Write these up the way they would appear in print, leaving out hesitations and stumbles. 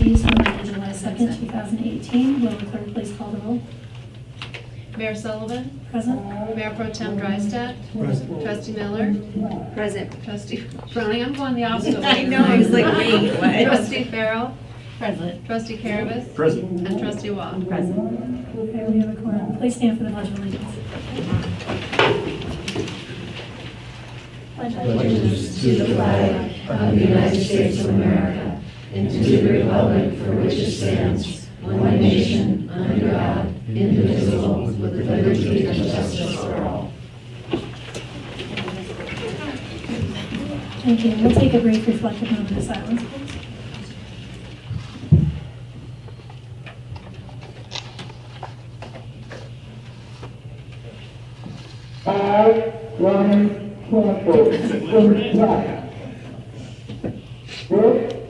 Trustees for Monday, July 2nd, 2018. Will the clerk please call the roll? Mayor Sullivan? Present. Mayor Pro Tem Drystad? Present. Trustee Miller? Present. Trustee Browning, I'm going the opposite way. I know, I was like, wait, what? Trustee Farrell? Present. Trustee Caravas? Present. And Trustee Waugh? Present. Okay, we have a quorum. Please stand for the Pledge of Allegiance. Pledge Allegiance to the flag of the United States of America and to the republic for which it stands, one nation, under God, indivisible, with liberty and justice for all. Thank you. We'll take a brief reflective moment of silence, please. Campbell in track.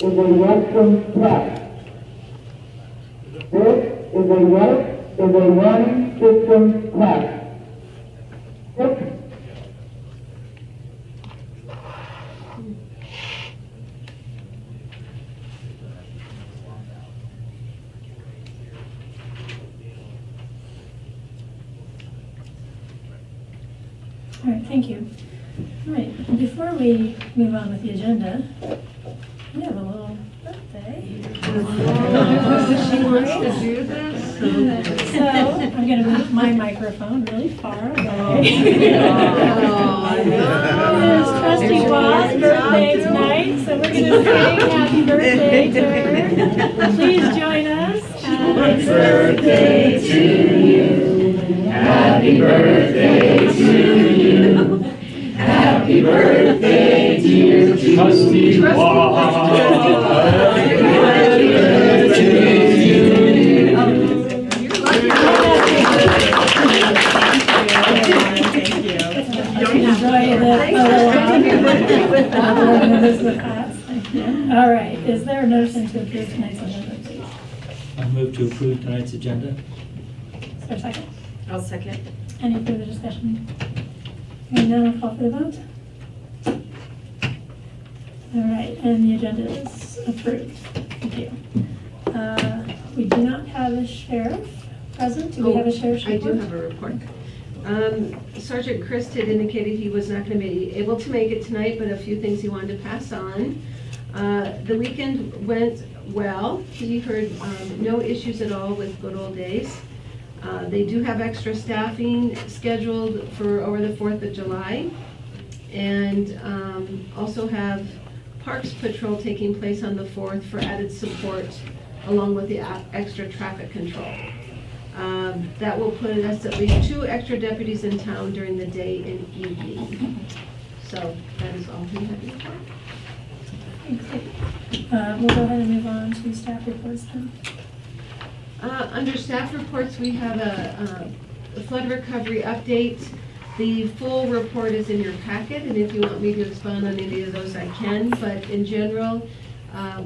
This is a Western track. This is a running system track. All right, thank you. All right, before we move on with the agenda, we have a little birthday. She wants to do this? So I'm going to move my microphone really far away. It's Trustee Waugh's birthday tonight, so we're going to sing happy birthday to her. Please join us. Happy birthday to you. Happy birthday to you. Happy birthday, dear Trustee Waugh. Happy birthday to you. Enjoy the photo. All right, is there a motion to approve tonight's agenda, please? I move to approve tonight's agenda. Is there a second? I'll second. Any further discussion? Hearing none, I'll call for the vote. All right, and the agenda is approved. Thank you. We do not have a sheriff present. Do we have a sheriff's I report? do have a report. Sergeant Christ had indicated he was not going to be able to make it tonight, but a few things he wanted to pass on. The weekend went well. He heard no issues at all with good old days. They do have extra staffing scheduled for over the 4th of July, and also have Parks Patrol taking place on the 4th for added support along with the extra traffic control. That will put us at least 2 extra deputies in town during the day and evening. So that is all we have to report. We'll go ahead and move on to staff reports then. Under staff reports, we have a flood recovery update. The full report is in your packet, and if you want me to expound on any of those, I can. But in general,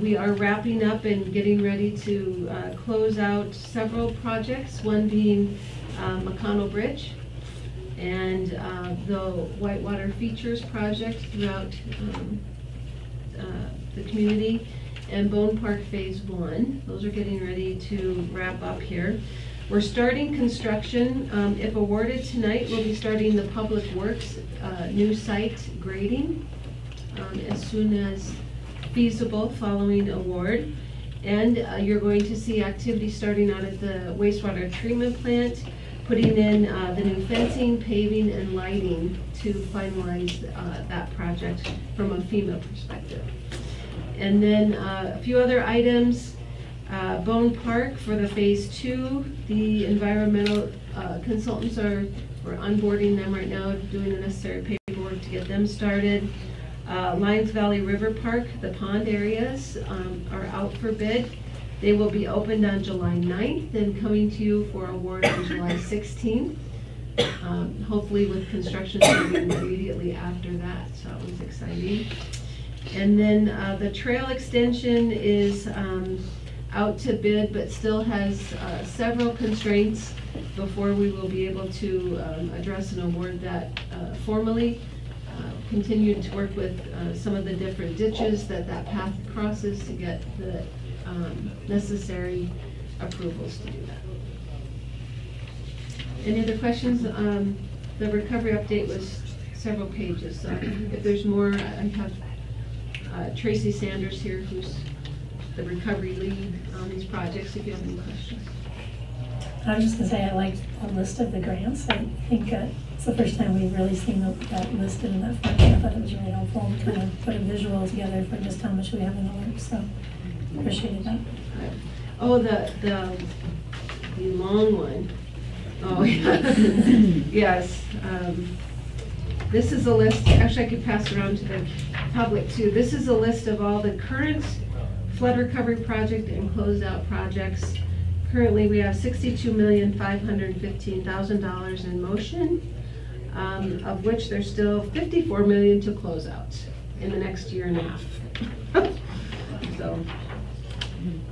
we are wrapping up and getting ready to close out several projects, one being McConnell Bridge and the Whitewater Features project throughout the community, and Bone Park Phase 1. Those are getting ready to wrap up here. We're starting construction. If awarded tonight, we'll be starting the Public Works new site grading as soon as feasible following award. And you're going to see activity starting out at the wastewater treatment plant, putting in the new fencing, paving, and lighting to finalize that project from a FEMA perspective. And then a few other items. Bone Park for the Phase 2, the environmental consultants we're onboarding them right now, doing the necessary paperwork to get them started. Lions Valley River Park, the pond areas are out for bid. They will be opened on July 9th and coming to you for award on July 16th. Hopefully with construction starting immediately after that, so that was exciting. And then the trail extension is out to bid, but still has several constraints before we will be able to address and award that formally. Continue to work with some of the different ditches that path crosses to get the necessary approvals to do that. Any other questions? The recovery update was several pages, so if there's more, I have Tracy Sanders here, who's the recovery lead on these projects, if you have any questions. I was just gonna say, I liked the list of the grants. I think it's the first time we've really seen that listed in that format. I thought it was really helpful to kind of put a visual together for just how much we have in the works, so appreciated that. Oh, the long one. Oh, yeah. Yes. This is a list, actually I could pass it around to the public too. This is a list of all the current flood recovery project and closeout projects. Currently, we have $62,515,000 in motion, of which there's still $54 million to close out in the next year and a half. So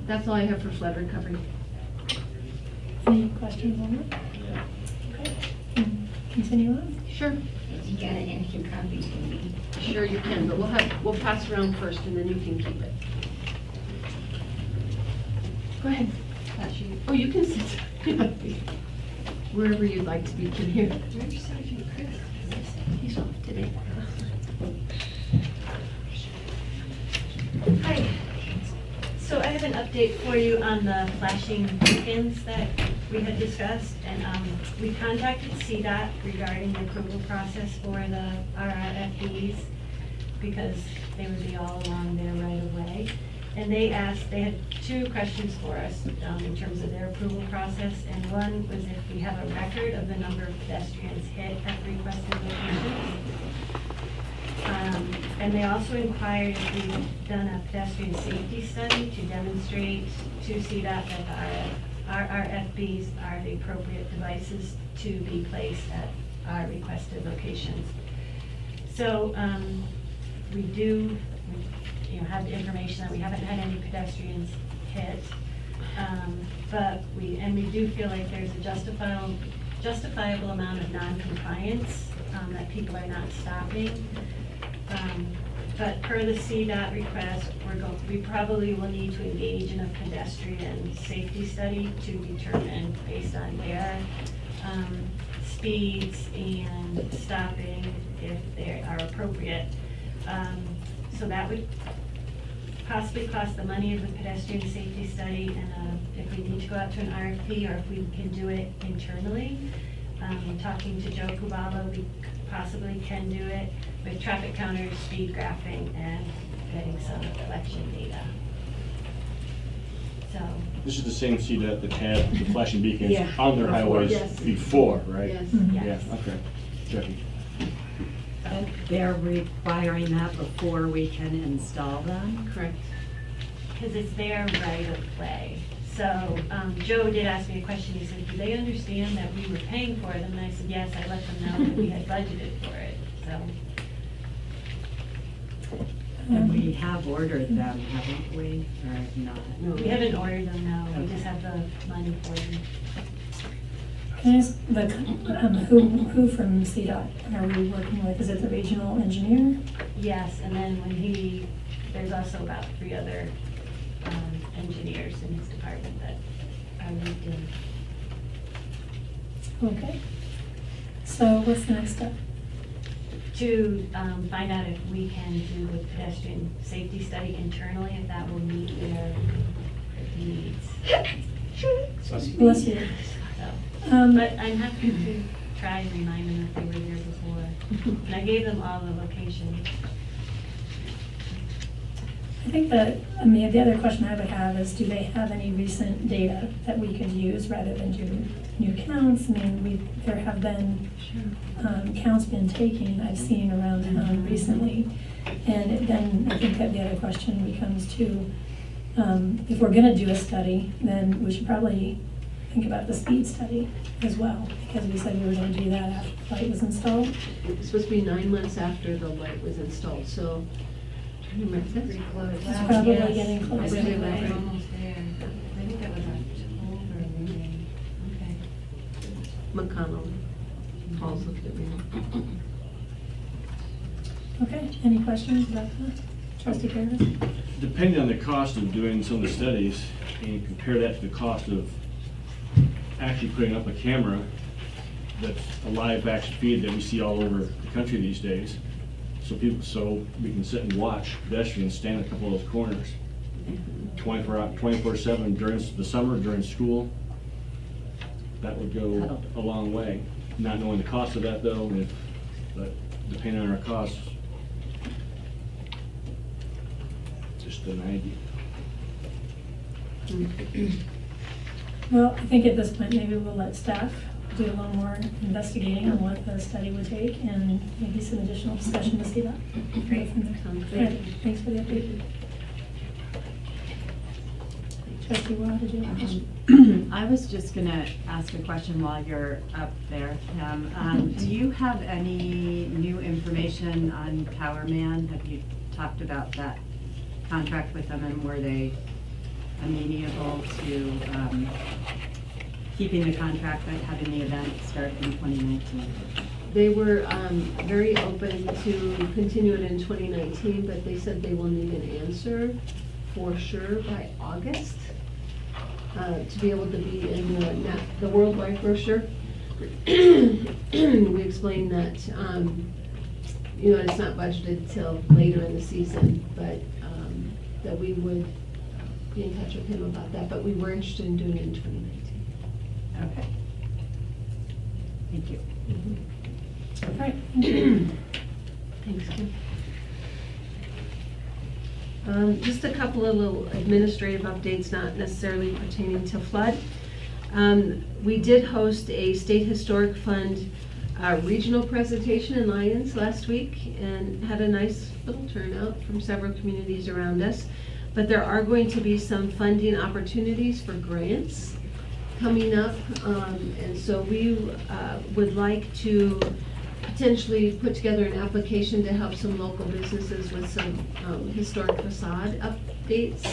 that's all I have for flood recovery. Any questions on that? Okay. Continue on. Sure. You got an extra copy for me. Sure you can, but we'll pass around first and then you can keep it. Go ahead. Oh, you can sit wherever you'd like to be in here. Where's Sergeant Chris? He's off today. Hi. So I have an update for you on the flashing beacons that we had discussed, and we contacted CDOT regarding the approval process for the RRFBs because they would be all along their right of way. And they had two questions for us in terms of their approval process, and one was if we have a record of the number of pedestrians hit at the requested locations. And they also inquired if we've done a pedestrian safety study to demonstrate to CDOT that the RRFBs are the appropriate devices to be placed at our requested locations. So we do have the information that we haven't had any pedestrians hit, but we do feel like there's a justifiable amount of non-compliance, that people are not stopping. But per the CDOT request, we probably will need to engage in a pedestrian safety study to determine based on their speeds and stopping if they are appropriate. So that would possibly cost the money of the pedestrian safety study, and if we need to go out to an RFP or if we can do it internally. Talking to Joe Kubala, we possibly can do it with traffic counters, speed graphing, and getting some collection data. So. This is the same CDOT that had the flashing beacons Yeah. on their highways Yes. before, right? Yes. Yes. Yeah, okay. Checking. And they're requiring that before we can install them? Correct. Because it's their right of way. So Joe did ask me a question. He said, do they understand that we were paying for them? And I said, yes, I let them know that we had budgeted for it. So. And we have ordered them, haven't we, or not? No, we haven't ordered them, no. We just have the money for them. Can I ask who from CDOT are we working with? Is it the regional engineer? Yes, and then there's also about 3 other engineers in his department that are linked in. Okay. So what's the next step? To find out if we can do a pedestrian safety study internally, if that will meet their needs. Bless you. So, but I'm happy to try and remind them if they were here before. And I gave them all the locations. I think that, the other question I would have is, do they have any recent data that we could use rather than do new counts? There have been counts been taken, I've seen around town recently. And then I think that the other question becomes to, if we're gonna do a study, then we should probably think about the speed study as well, because we said we were gonna do that after the light was installed. It's supposed to be 9 months after the light was installed, so. Remember, that's Pretty close. It's probably Yes. getting I close. think we're almost there. I think that was October, maybe. Okay. McConnell. Paul's looked at me. Okay, any questions about that? Trustee Curtis? depending on the cost of doing some of the studies, and you compare that to the cost of actually putting up a camera that's a live action feed that we see all over the country these days, so we can sit and watch pedestrians stand in a couple of those corners 24/7 during the summer, during school. That would go a long way. Not knowing the cost of that though, but depending on our costs, just an idea. Well, I think at this point, maybe we'll let staff do a little more investigating on what the study would take and maybe some additional discussion to see that. Great. Sounds great. Thanks for the update. Trustee Waugh, did you have a question? I was just gonna ask a question while you're up there, Kim. Do you have any new information on Powerman? Have you talked about that contract with them, and were they amenable to keeping the contract and having the event start in 2019? They were very open to continue it in 2019, but they said they will need an answer for sure by August to be able to be in the worldwide brochure. We explained that it's not budgeted till later in the season, but that we would be in touch with him about that. But we were interested in doing it in 2019. Okay. Thank you. All right. Thank you. Thanks, Kim. Just a couple of little administrative updates, not necessarily pertaining to flood. We did host a State Historic Fund regional presentation in Lyons last week and had a nice little turnout from several communities around us. But there are going to be some funding opportunities for grants coming up, and so we would like to potentially put together an application to help some local businesses with some historic facade updates.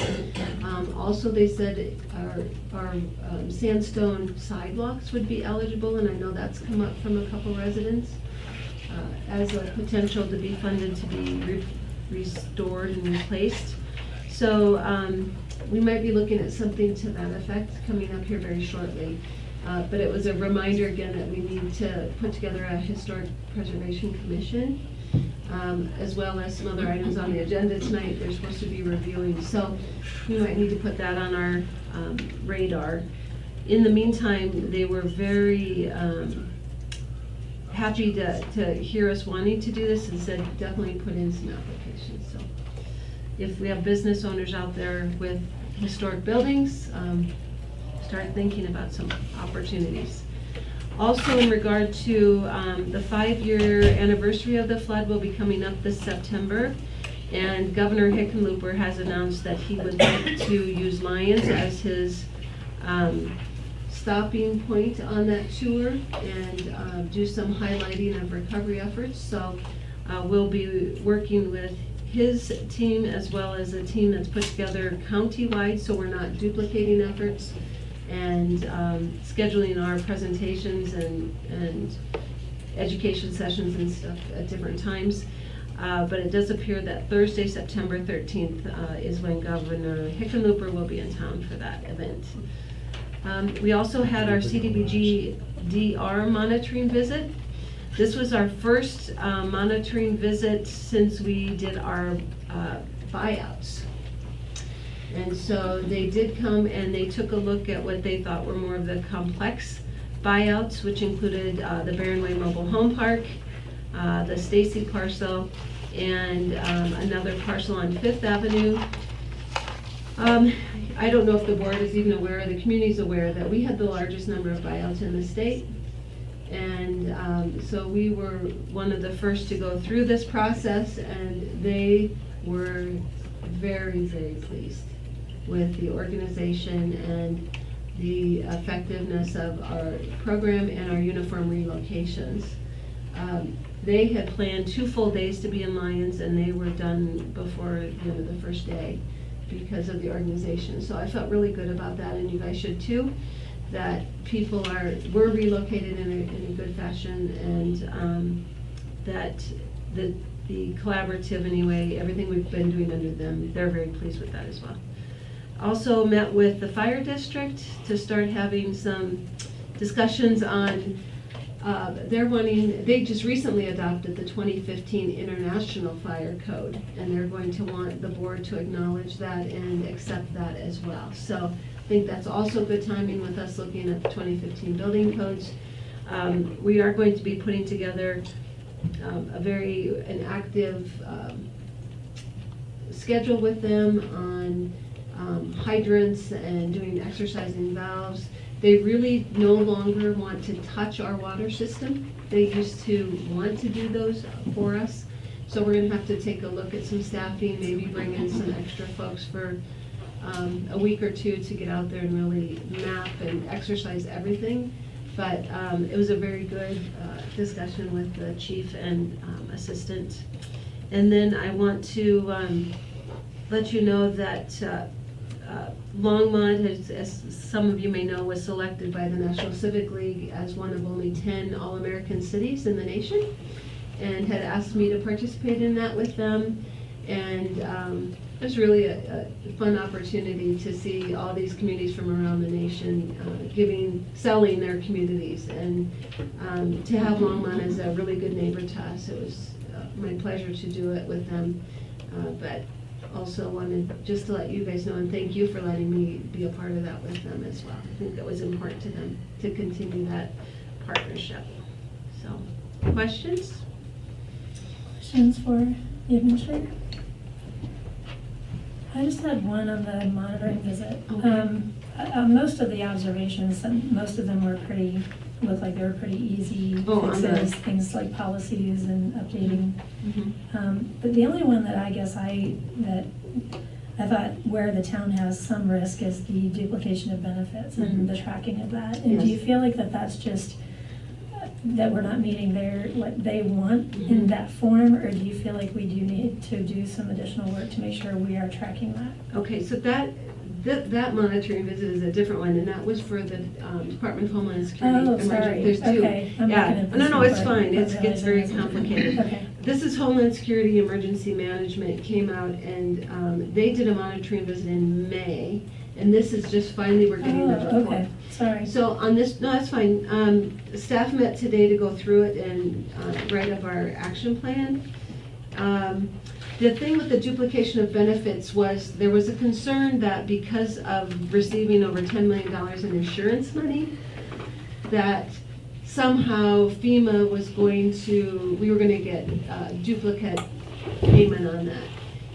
Also, they said our sandstone sidewalks would be eligible, and I know that's come up from a couple residents as a potential to be funded to be restored and replaced. So we might be looking at something to that effect coming up here very shortly. But it was a reminder again that we need to put together a historic preservation commission, as well as some other items on the agenda tonight they're supposed to be reviewing. So we might need to put that on our radar. In the meantime, they were very happy to hear us wanting to do this and said definitely put in some applications. So if we have business owners out there with historic buildings, start thinking about some opportunities. Also, in regard to the 5-year anniversary of the flood will be coming up this September, and Governor Hickenlooper has announced that he would like to use Lyons as his stopping point on that tour and do some highlighting of recovery efforts. So we'll be working with his team as well as a team that's put together county-wide, so we're not duplicating efforts, and scheduling our presentations and education sessions and stuff at different times. But it does appear that Thursday, September 13th is when Governor Hickenlooper will be in town for that event. We also had our CDBG DR monitoring visit. This was our first monitoring visit since we did our buyouts. And so they did come and they took a look at what they thought were more of the complex buyouts, which included the Barronway Mobile Home Park, the Stacy parcel, and another parcel on 5th Avenue. I don't know if the board is even aware, the community's aware that we had the largest number of buyouts in the state. And so we were one of the first to go through this process, and they were very, very pleased with the organization and the effectiveness of our program and our uniform relocations. They had planned 2 full days to be in Lyons, and they were done before the end of the first day because of the organization. So I felt really good about that, and you guys should too, that people were relocated in a good fashion, and that the the collaborative anyway, everything we've been doing under them, they're very pleased with that as well. Also met with the fire district to start having some discussions on, they just recently adopted the 2015 International Fire Code, and they're going to want the board to acknowledge that and accept that as well. So I think that's also good timing with us looking at the 2015 building codes. We are going to be putting together an active schedule with them on hydrants and doing exercising valves. They really no longer want to touch our water system. They used to want to do those for us. So we're gonna have to take a look at some staffing, maybe bring in some extra folks for a week or two to get out there and really map and exercise everything. But it was a very good discussion with the chief and assistant. And then I want to let you know that Longmont, as some of you may know, was selected by the National Civic League as one of only 10 All-American cities in the nation, and had asked me to participate in that with them. And it was really a fun opportunity to see all these communities from around the nation selling their communities, and to have Longmont as a really good neighbor to us. It was my pleasure to do it with them, but also wanted just to let you guys know and thank you for letting me be a part of that with them as well. I think that was important to them to continue that partnership. So, questions? Questions for the administrator? I just had one on the monitoring visit. Okay. Most of the observations, most of them looked like they were pretty easy fixes, things like policies and updating. Mm-hmm. But the only one that I guess I thought where the town has some risk is the duplication of benefits and the tracking of that. And do you feel like that's just that we're not meeting what they want in that form, or do you feel like we do need to do some additional work to make sure we are tracking that? Okay, so that monitoring visit is a different one, and that was for the Department of Homeland Security. Oh, sorry. There's two. Okay. No, it's fine. It gets very complicated. Okay. This is Homeland Security Emergency Management came out, and they did a monitoring visit in May, and this is just finally we're getting the report. Okay. Sorry. So on this, no, that's fine. Staff met today to go through it and write up our action plan. The thing with the duplication of benefits was there was a concern that because of receiving over $10 million in insurance money, that somehow FEMA was we were going to get duplicate payment on that.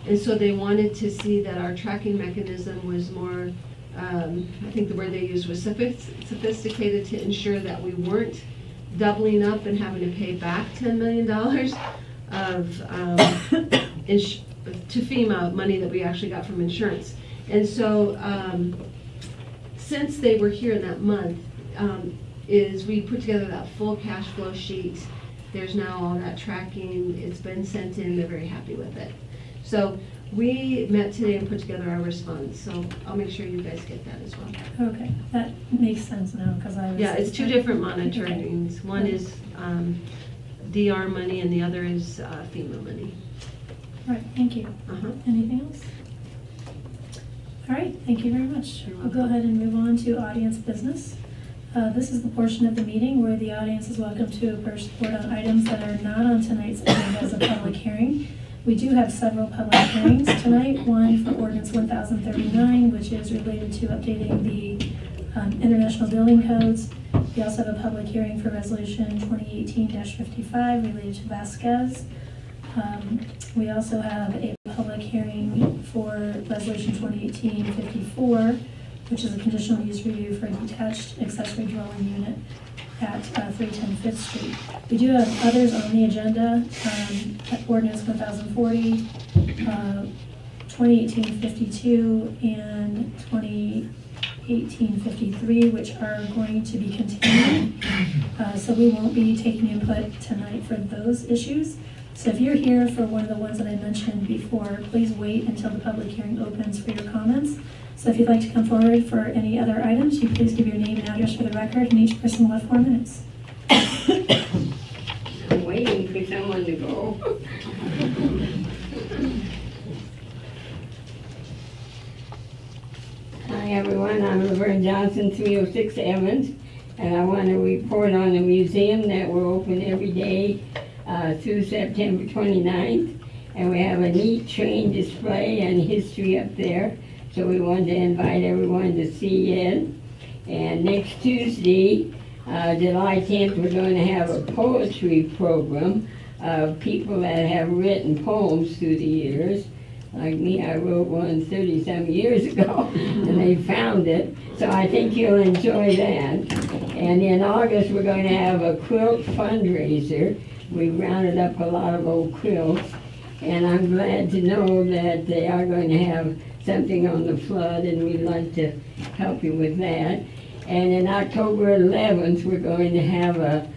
And so they wanted to see that our tracking mechanism was more, I think the word they used was sophisticated, to ensure that we weren't doubling up and having to pay back $10 million of to FEMA money that we actually got from insurance. And so since they were here in that month, we put together that full cash flow sheet. There's now all that tracking. It's been sent in. They're very happy with it. So we met today and put together our response. So I'll make sure you guys get that as well. Okay, that makes sense now because I was. Yeah, it's two different monitorings. Okay. One is DR money and the other is FEMA money. All right, thank you. Anything else? All right, thank you very much. We'll go ahead and move on to audience business. This is the portion of the meeting where the audience is welcome to approach the board on items that are not on tonight's agenda as a public hearing. We do have several public hearings tonight. One for ordinance 1039, which is related to updating the international building codes. We also have a public hearing for resolution 2018-55 related to Vasquez. We also have a public hearing for resolution 2018-54, which is a conditional use review for a detached accessory dwelling unit at 310 Fifth Street. We do have others on the agenda, ordinance 1040, 2018-52, and 2018-53, which are going to be continued. So we won't be taking input tonight for those issues. So if you're here for one of the ones that I mentioned before, please wait until the public hearing opens for your comments. So if you'd like to come forward for any other items, you please give your name and address for the record, and each person will have 4 minutes. I'm waiting for someone to go. Hi everyone, I'm Laverne Johnson, 306 Evans, and I want to report on the museum that we're open every day through September 29th. And we have a neat train display and history up there, so we wanted to invite everyone to see it. And next Tuesday, July 10th, we're going to have a poetry program of people that have written poems through the years. Like me, I wrote one 30-some years ago, and they found it. So I think you'll enjoy that. And in August, we're going to have a quilt fundraiser. We rounded up a lot of old quilts, and I'm glad to know that they are going to have something on the flood, and we'd like to help you with that. And in October 11th, we're going to have a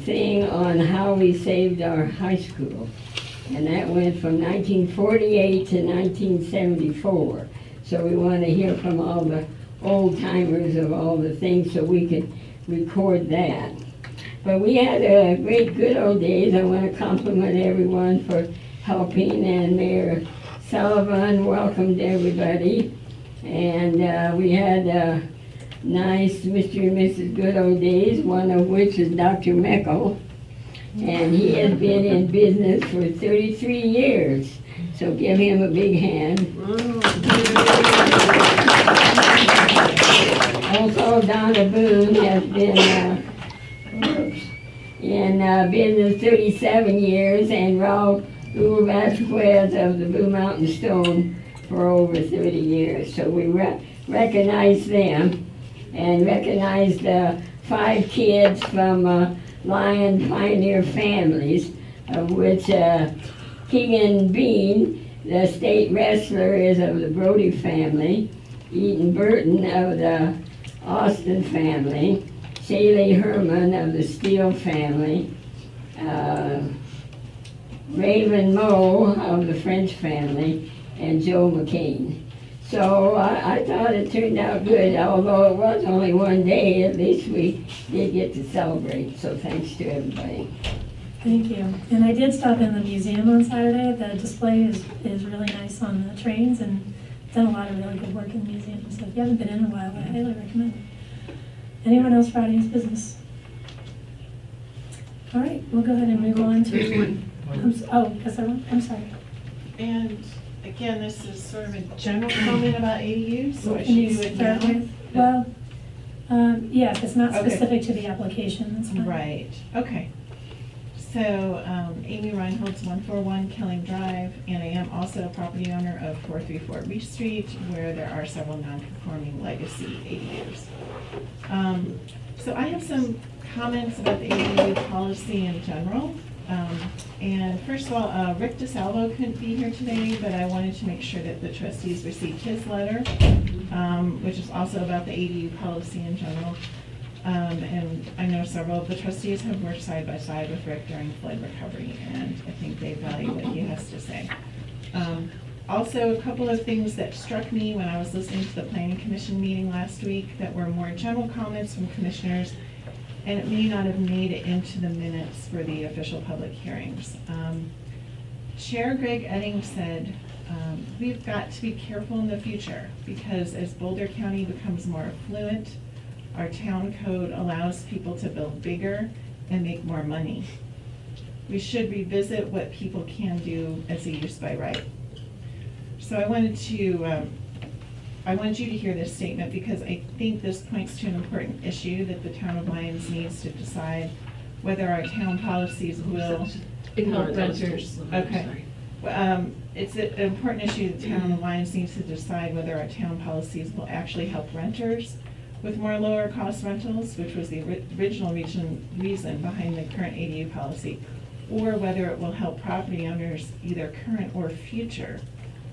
thing on how we saved our high school. And that went from 1948 to 1974. So we want to hear from all the old timers of all the things so we could record that. But we had a great good old days. I want to compliment everyone for helping, and Mayor Sullivan welcomed everybody. And we had nice Mr. and Mrs. Good Old Days, one of which is Dr. Meckel. And he has been in business for 33 years, so give him a big hand. Also, Donna Boone has been in business 37 years, and Raul Vasquez of the Blue Mountain Stone for over 30 years. So we recognize them, and recognize the 5 kids from Lion Pioneer families, of which Keegan Bean, the state wrestler, is of the Brody family, Eaton Burton of the Austin family, Shaylee Herman of the Steele family, Raven Moe of the French family, and Joe McCain. So I thought it turned out good, although it was only one day, at least we did get to celebrate, so thanks to everybody. Thank you. And I did stop in the museum on Saturday. The display is really nice on the trains, and done a lot of really good work in the museum. So if you haven't been in a while, I highly recommend it. Anyone else for audience business? All right, we'll go ahead and move on to, I'm sorry. And again, this is sort of a general comment about ADUs, so I should Can you do it start now? with? Well, yes, it's not Okay. specific to the application, that's fine. Right, okay. So, Amy Reinhold's 141 Kelling Drive, and I am also a property owner of 434 Reach Street, where there are several non-conforming legacy ADUs. So I have some comments about the ADU policy in general. And first of all, Rick DeSalvo couldn't be here today, but I wanted to make sure that the trustees received his letter, which is also about the ADU policy in general. And I know several of the trustees have worked side by side with Rick during flood recovery, and I think they value what he has to say. Also, a couple of things that struck me when I was listening to the Planning Commission meeting last week that were more general comments from commissioners, and it may not have made it into the minutes for the official public hearings. Chair Greg Edding said, we've got to be careful in the future because as Boulder County becomes more affluent, our town code allows people to build bigger and make more money. We should revisit what people can do as a use by right. So I wanted you to hear this statement because I think this points to an important issue that the town of Lyons needs to decide whether our town policies will help renters. Okay. It's an important issue the town of Lyons needs to decide whether our town policies will actually help renters with more lower cost rentals, which was the original reason behind the current ADU policy, or whether it will help property owners, either current or future,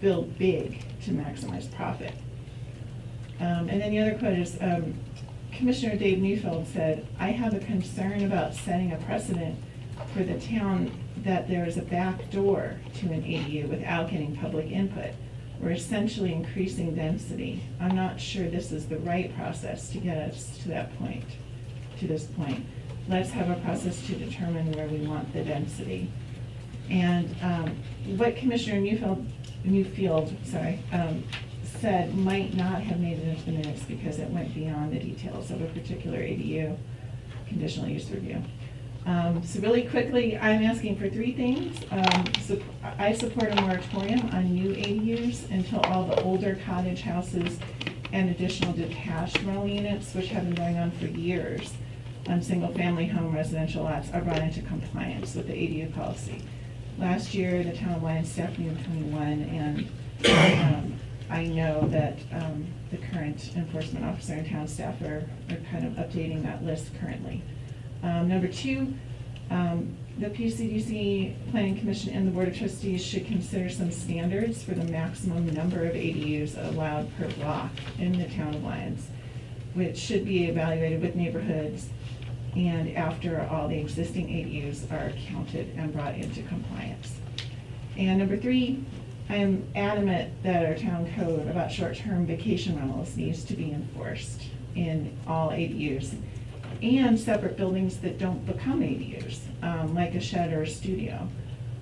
build big to maximize profit. And then the other quote is, Commissioner Dave Neufeld said, I have a concern about setting a precedent for the town that there is a back door to an ADU without getting public input. We're essentially increasing density. I'm not sure this is the right process to get us to that point, to this point. Let's have a process to determine where we want the density. And what Commissioner Newfield said might not have made it into the minutes because it went beyond the details of a particular ADU conditional use review. So really quickly, I'm asking for three things. I support a moratorium on new ADUs until all the older cottage houses and additional detached rental units, which have been going on for years, on single-family home residential lots, are brought into compliance with the ADU policy. Last year, the town of Lyons staff meeting 21, and I know that the current enforcement officer and town staff are kind of updating that list currently. Number two, the PCDC Planning Commission and the Board of Trustees should consider some standards for the maximum number of ADUs allowed per block in the town of Lyons, which should be evaluated with neighborhoods and after all the existing ADUs are counted and brought into compliance. And number three, I am adamant that our town code about short-term vacation rentals needs to be enforced in all ADUs and separate buildings that don't become ADUs, like a shed or a studio,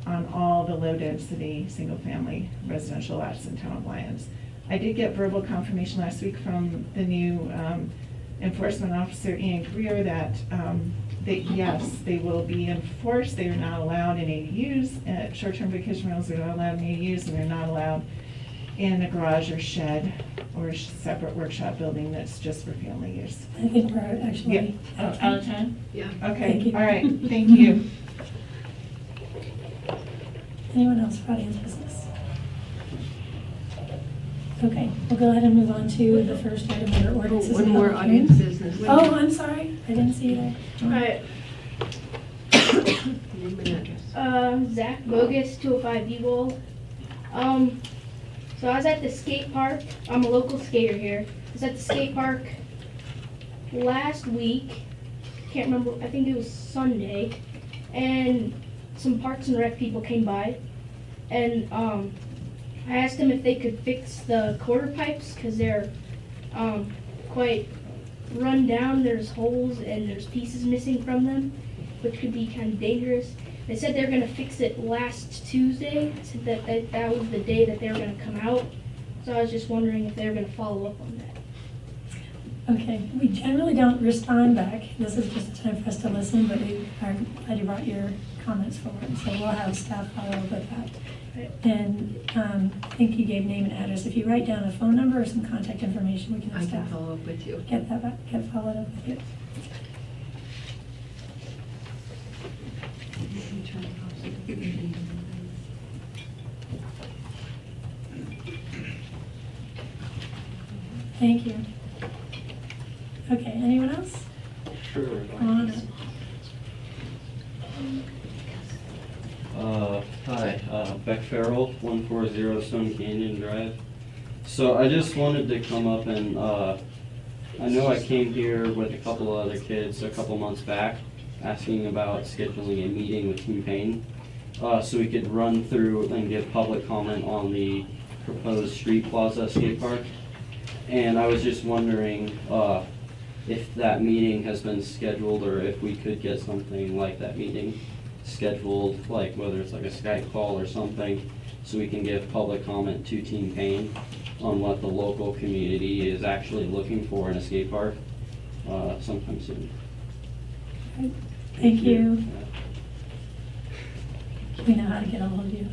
on all the low-density, single-family residential lots in town of Lyons. I did get verbal confirmation last week from the new enforcement officer, Ian Greer, that yes, they will be enforced. They are not allowed in ADUs. Short-term vacation rentals are not allowed in ADUs, and they're not allowed in a garage or shed or a separate workshop building that's just for family use. I think we're actually Out of time? Yeah. Okay, all right, thank you. Anyone else for audience business? Okay, we'll go ahead and move on to the first item under ordinances. One and more public audience hearings. business. Oh, I'm sorry, I didn't see you there. Alright, Name and address. Zach Bogus, 205 Eagle. So I was at the skate park. I'm a local skater here. I was at the skate park last week. Can't remember, I think it was Sunday. And some Parks and Rec people came by. And I asked them if they could fix the quarter pipes because they're quite run down. There's holes and there's pieces missing from them, which could be kind of dangerous. They said they were going to fix it last Tuesday. They said that was the day that they were going to come out. So I was just wondering if they were going to follow up on that. Okay, we generally don't respond back. This is just a time for us to listen, but we are glad you brought your comments forward. So we'll have staff follow up with that. And I think you gave name and address. If you write down a phone number or some contact information, we can have I can staff follow up with you. get that back, get followed up with you. Thank you. Okay, anyone else? Sure. Come on up. Hi, Beck Farrell, 140 Stone Canyon Drive. So I just wanted to come up and, I know I came here with a couple of other kids a couple months back asking about scheduling a meeting with Team Payne, so we could run through and give public comment on the proposed street plaza skate park. And I was just wondering if that meeting has been scheduled or if we could get something like that meeting scheduled, like whether it's like a Skype call or something, so we can give public comment to Team Payne on what the local community is actually looking for in a skate park sometime soon. Thank you. We know how to get a hold of you.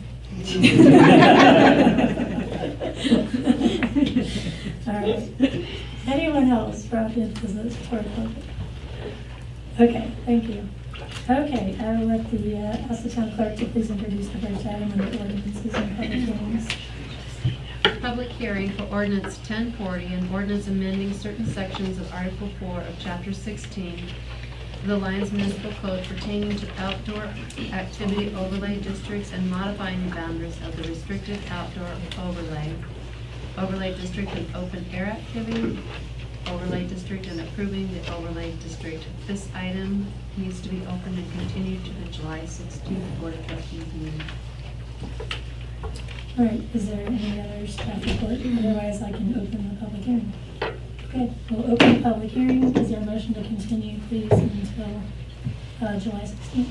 All right. Anyone else for audience business before public? Okay, thank you. Okay, I will ask the town clerk to please introduce the first item under ordinances and public hearings. Public hearing for ordinance 1040 and ordinance amending certain sections of Article 4 of Chapter 16 of the Lyons Municipal Code pertaining to outdoor activity overlay districts and modifying the boundaries of the restricted outdoor overlay district and open air activity overlay district and approving the overlay district. This item needs to be opened and continued to the July 16th Board of Trustees meeting. All right, is there any other staff report? Otherwise, I can open the public hearing. Okay, we'll open the public hearing. Is there a motion to continue, please, until July 16th?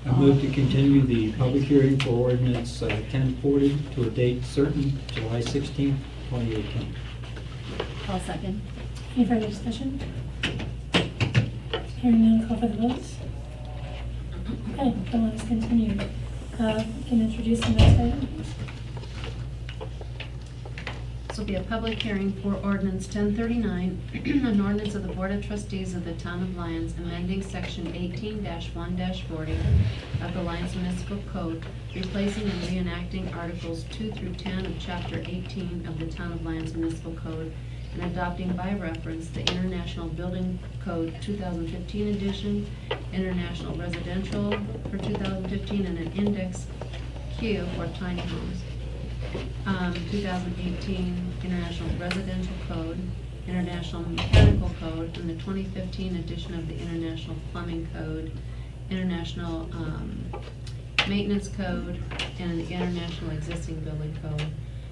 I move to continue the public hearing for ordinance 1040 to a date certain, July 16th, 2018. I'll second. Any further discussion? Hearing none, call for the votes. Okay, the one is continued. Can you introduce the next item, please? This will be a public hearing for ordinance 1039, an ordinance of the Board of Trustees of the Town of Lyons amending section 18-1-40 of the Lyons Municipal Code, replacing and reenacting articles 2 through 10 of chapter 18 of the Town of Lyons Municipal Code, and adopting by reference the International Building Code 2015 edition, International Residential for 2015, and an index Q for tiny homes. 2018 International Residential Code, International Mechanical Code, and the 2015 edition of the International Plumbing Code, International Maintenance Code, and the International Existing Building Code.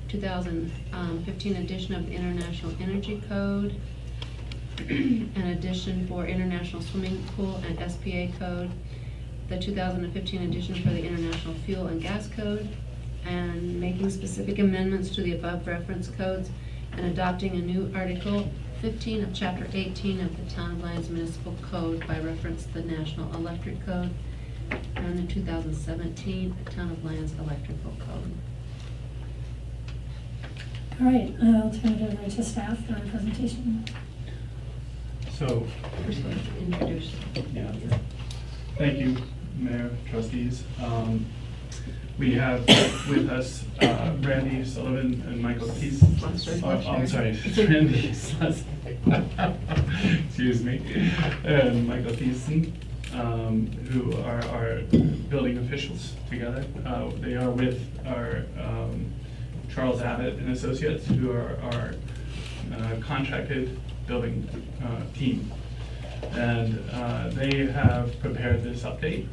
2015 edition of the International Energy Code, an edition for International Swimming Pool and SPA Code, the 2015 edition for the International Fuel and Gas Code, and making specific amendments to the above reference codes, and adopting a new Article 15 of Chapter 18 of the Town of Lyons Municipal Code by reference to the National Electric Code, and the 2017 Town of Lyons Electrical Code. All right, I'll turn it over to staff for our presentation. So, We're supposed to introduce. yeah, thank you, Mayor, trustees. We have with us Randy Sullivan and Michael Keys. I'm sorry, Randy. Excuse me, and Michael Thiessen, who are our building officials together. They are with our Charles Abbott and Associates, who are our contracted building team. And they have prepared this update.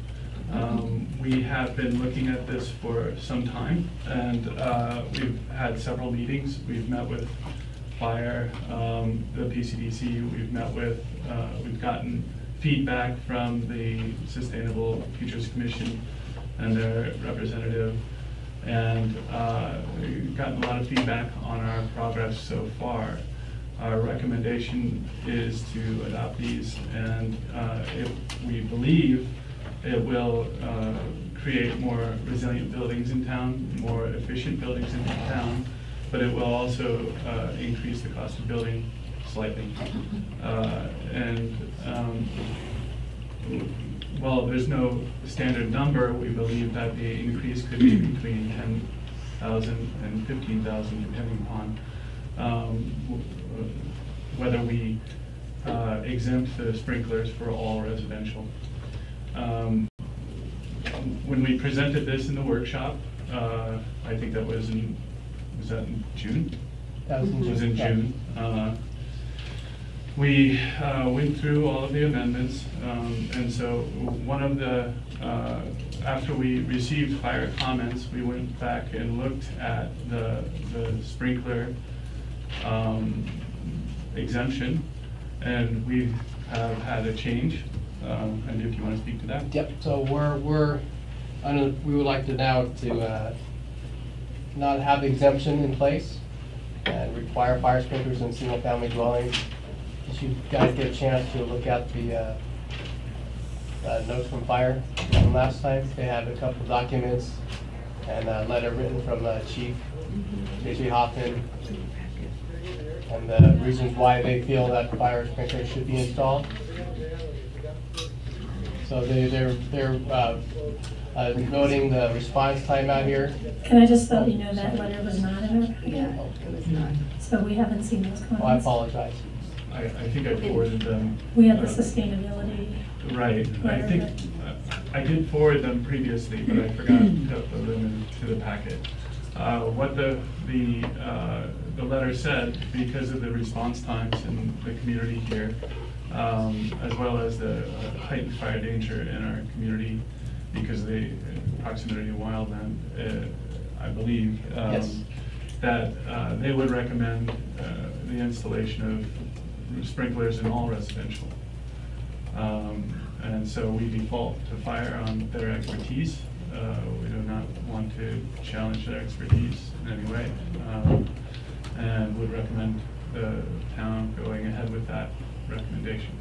We have been looking at this for some time, and we've had several meetings. We've met with fire, the PCDC, we've gotten feedback from the Sustainable Futures Commission and their representative, and we've gotten a lot of feedback on our progress so far. Our recommendation is to adopt these, and if we believe it will create more resilient buildings in town, more efficient buildings in town, but it will also increase the cost of building slightly. While there's no standard number, we believe that the increase could be between 10,000 and 15,000, depending upon whether we exempt the sprinklers for all residential. When we presented this in the workshop, I think that was in June? That was in June. It was in June. We went through all of the amendments, and so one of the, after we received fire comments, we went back and looked at the sprinkler exemption, and we have had a change. And if you want to speak to that. Yep, so we would like to now to not have the exemption in place and require fire sprinklers in single-family dwellings. If you guys get a chance to look at the notes from fire from last time, they have a couple of documents and a letter written from Chief J.J. Hoffman, and the reasons why they feel that fire sprinklers should be installed. So they're noting the response time out here. Can I just let you know that letter was not in our packet? Yeah, it was not. So we haven't seen those comments. Oh, I apologize. I think I forwarded them. We had the sustainability. Right. I think I did forward them previously, but I forgot to put them into the packet. What the letter said, because of the response times in the community here, as well as the heightened fire danger in our community because of the proximity to wildland, I believe, yes, that they would recommend the installation of sprinklers in all residential. And so we default to fire on their expertise. We do not want to challenge their expertise in any way. and would recommend the town going ahead with that recommendation.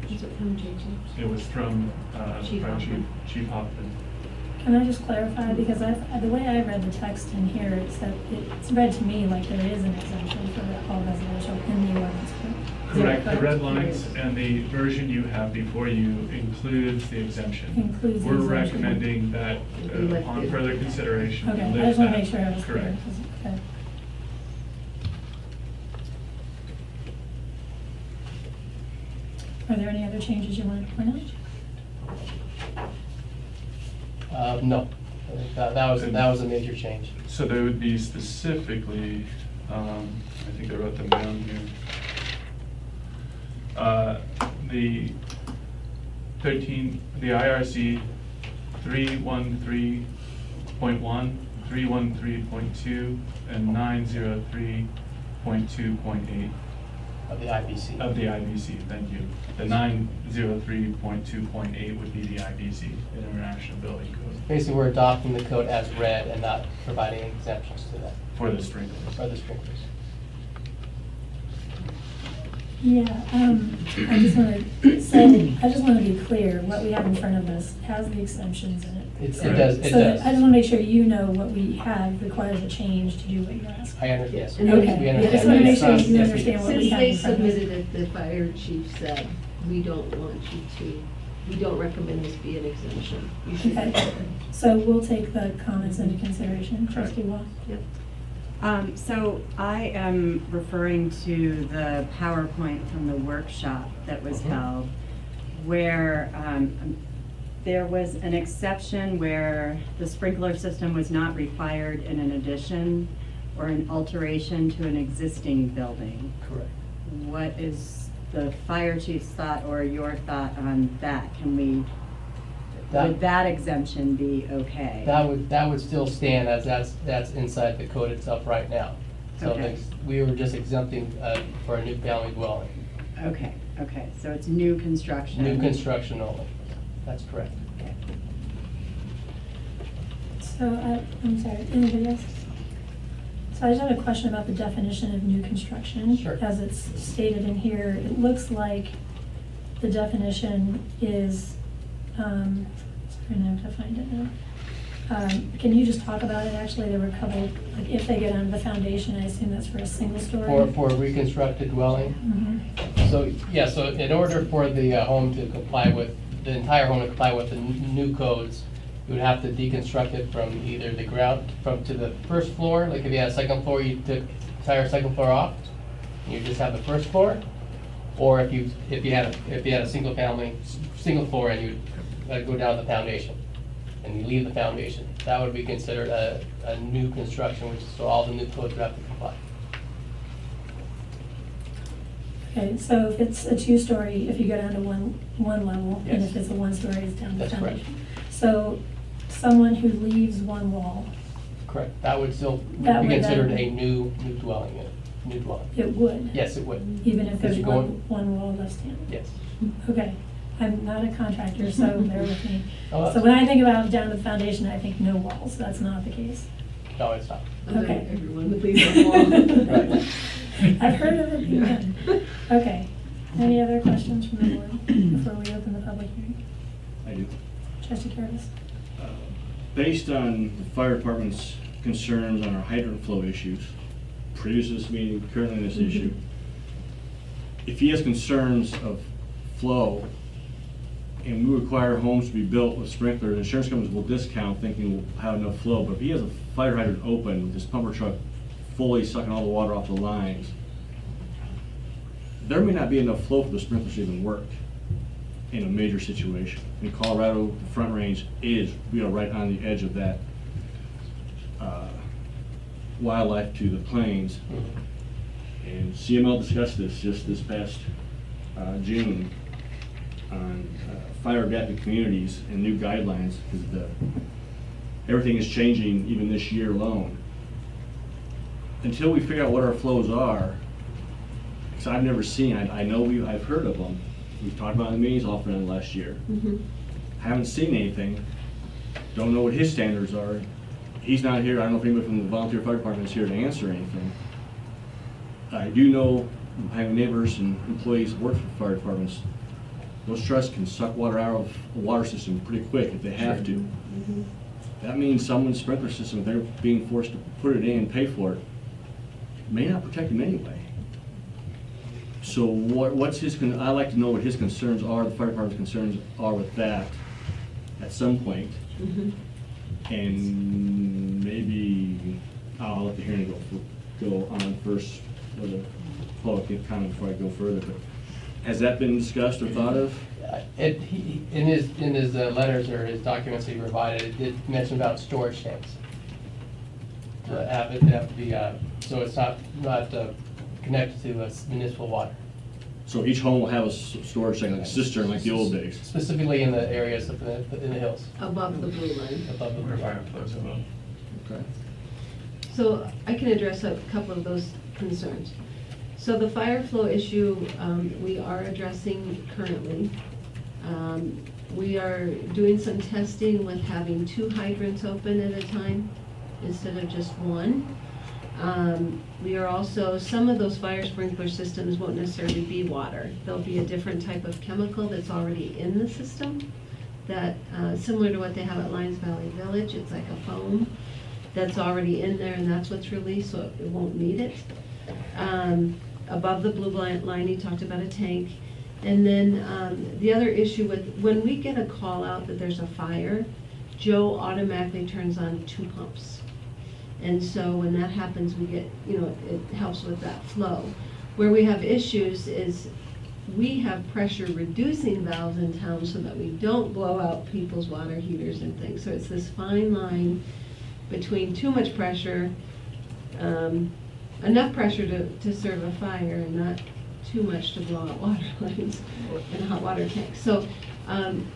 Is it from JJ? It was from Chief Fire Hoffman. Chief Hoffman. Can I just clarify, because the way I read the text in here, it's read to me like there is an exemption for all residential in the ordinance. Is that Correct, the red lines and the version you have before you includes the exemption. Includes the We're exemption. recommending that on further consideration. Okay, I lift just want to that. make sure I was clear. Correct. Okay. Are there any other changes you wanted to point out? No, I think that was a major change. So there would be specifically, I think I wrote them down here. The IRC 313.1, 313.2, and 903.2.8. Of the IBC. Of the IBC, thank you. The 903.2.8 would be the IBC, International Building Code. Basically, we're adopting the code as read and not providing exemptions to that. For the sprinklers. For the sprinklers. Yeah, I just want to say, I just want to be clear, what we have in front of us has the exemptions in it. It does, it So does. I just want to make sure you know what we have requires a change to do what you're asking. I understand. Yes. Okay, We I understand. just want to make sure Yes, you we understand what we Since have they in front of us. submitted it, the fire chief said, we don't want you to, we don't recommend this be an exemption. You should. Okay, so we'll take the comments into consideration, Trustee Wall. Yep. So I am referring to the PowerPoint from the workshop that was held, where there was an exception where the sprinkler system was not required in an addition or an alteration to an existing building. Correct. What is the fire chief's thought or your thought on that? Can we, would that exemption be okay? That would still stand as that's inside the code itself right now. So Okay. we were just exempting for a new family dwelling. Okay, so it's new construction. New construction only. That's correct. So, I'm sorry, anybody else? So I just had a question about the definition of new construction. Sure. As it's stated in here, it looks like the definition is, sorry, now I have to find it now. Can you just talk about it? Actually, there were a couple, like if they get under the foundation, I assume that's for a single story? For a reconstructed dwelling. Mhm. So, yeah, so in order for the home to comply with, the entire home to comply with the new codes, you would have to deconstruct it from either the ground, to the first floor, like if you had a second floor, you took the entire second floor off, and you just have the first floor, or if you had a single floor and you go down the foundation, and you leave the foundation, that would be considered a new construction, which is, so all the new codes would have to comply. Okay, so if it's a two-story, if you go down to one level, and Yes. if it's a one-story, it's down to That's correct. foundation. So someone who leaves one wall, Correct, that would still That be would considered then- a new dwelling unit, new dwelling. it would? Yes, it would. Even if there's Because you're going- one wall left standing? Yes. Okay, I'm not a contractor, so bear with me. Oh, So when I think about down to the foundation, I think no walls, that's not the case. No, it's not. Okay. Everyone would leave the wall. Right. I've heard of it being done. Okay, any other questions from the board before we open the public hearing? I do. Trustee Curtis? Based on the fire department's concerns on our hydrant flow issues, previous to this meeting, currently this issue, if he has concerns of flow, and we require homes to be built with sprinklers, insurance companies will discount thinking we'll have enough flow, but if he has a fire hydrant open with his pumper truck fully sucking all the water off the lines, there may not be enough flow for the sprinklers to even work in a major situation. In Colorado, the Front Range is, right on the edge of that wildlife to the plains. And CML discussed this just this past June on fire adapted communities and new guidelines, because everything is changing even this year alone. Until we figure out what our flows are, because I've never seen, I've heard of them. We've talked about it in the meetings often in the last year. Haven't seen anything, don't know what his standards are. he's not here. I don't know if anybody from the volunteer fire department is here to answer anything. I do know, having neighbors and employees that work for fire departments, those trucks can suck water out of a water system pretty quick if they have to. That means someone's sprinkler system, if they're being forced to put it in and pay for it, may not protect them anyway. So what's his, I'd like to know what his concerns are, the fire department's concerns are with that at some point. And maybe, I'll let the hearing go on first with a public comment before I go further. But has that been discussed or thought of? In his letters or his documents he provided, it did mention about storage tanks. It'd have to be, so it's not connected to municipal water. So each home will have a storage tank, like a cistern, like the old days? Specifically in the areas in the hills. Above the blue line. Above the blue line. Okay. So I can address a couple of those concerns. So the fire flow issue, we are addressing currently. We are doing some testing with having 2 hydrants open at a time instead of just one. We are also, some of those fire sprinkler systems won't necessarily be water. There'll be a different type of chemical that's already in the system that, similar to what they have at Lions Valley Village, it's like a foam that's already in there and that's what's released, so it won't need it. Above the blue line, he talked about a tank. And then the other issue with, when we get a call out that there's a fire, Joe automatically turns on 2 pumps. And so when that happens, we get, it helps with that flow. Where we have issues is we have pressure reducing valves in town so that we don't blow out people's water heaters and things. So it's this fine line between too much pressure, enough pressure to serve a fire and not too much to blow out water lines and hot water tanks. So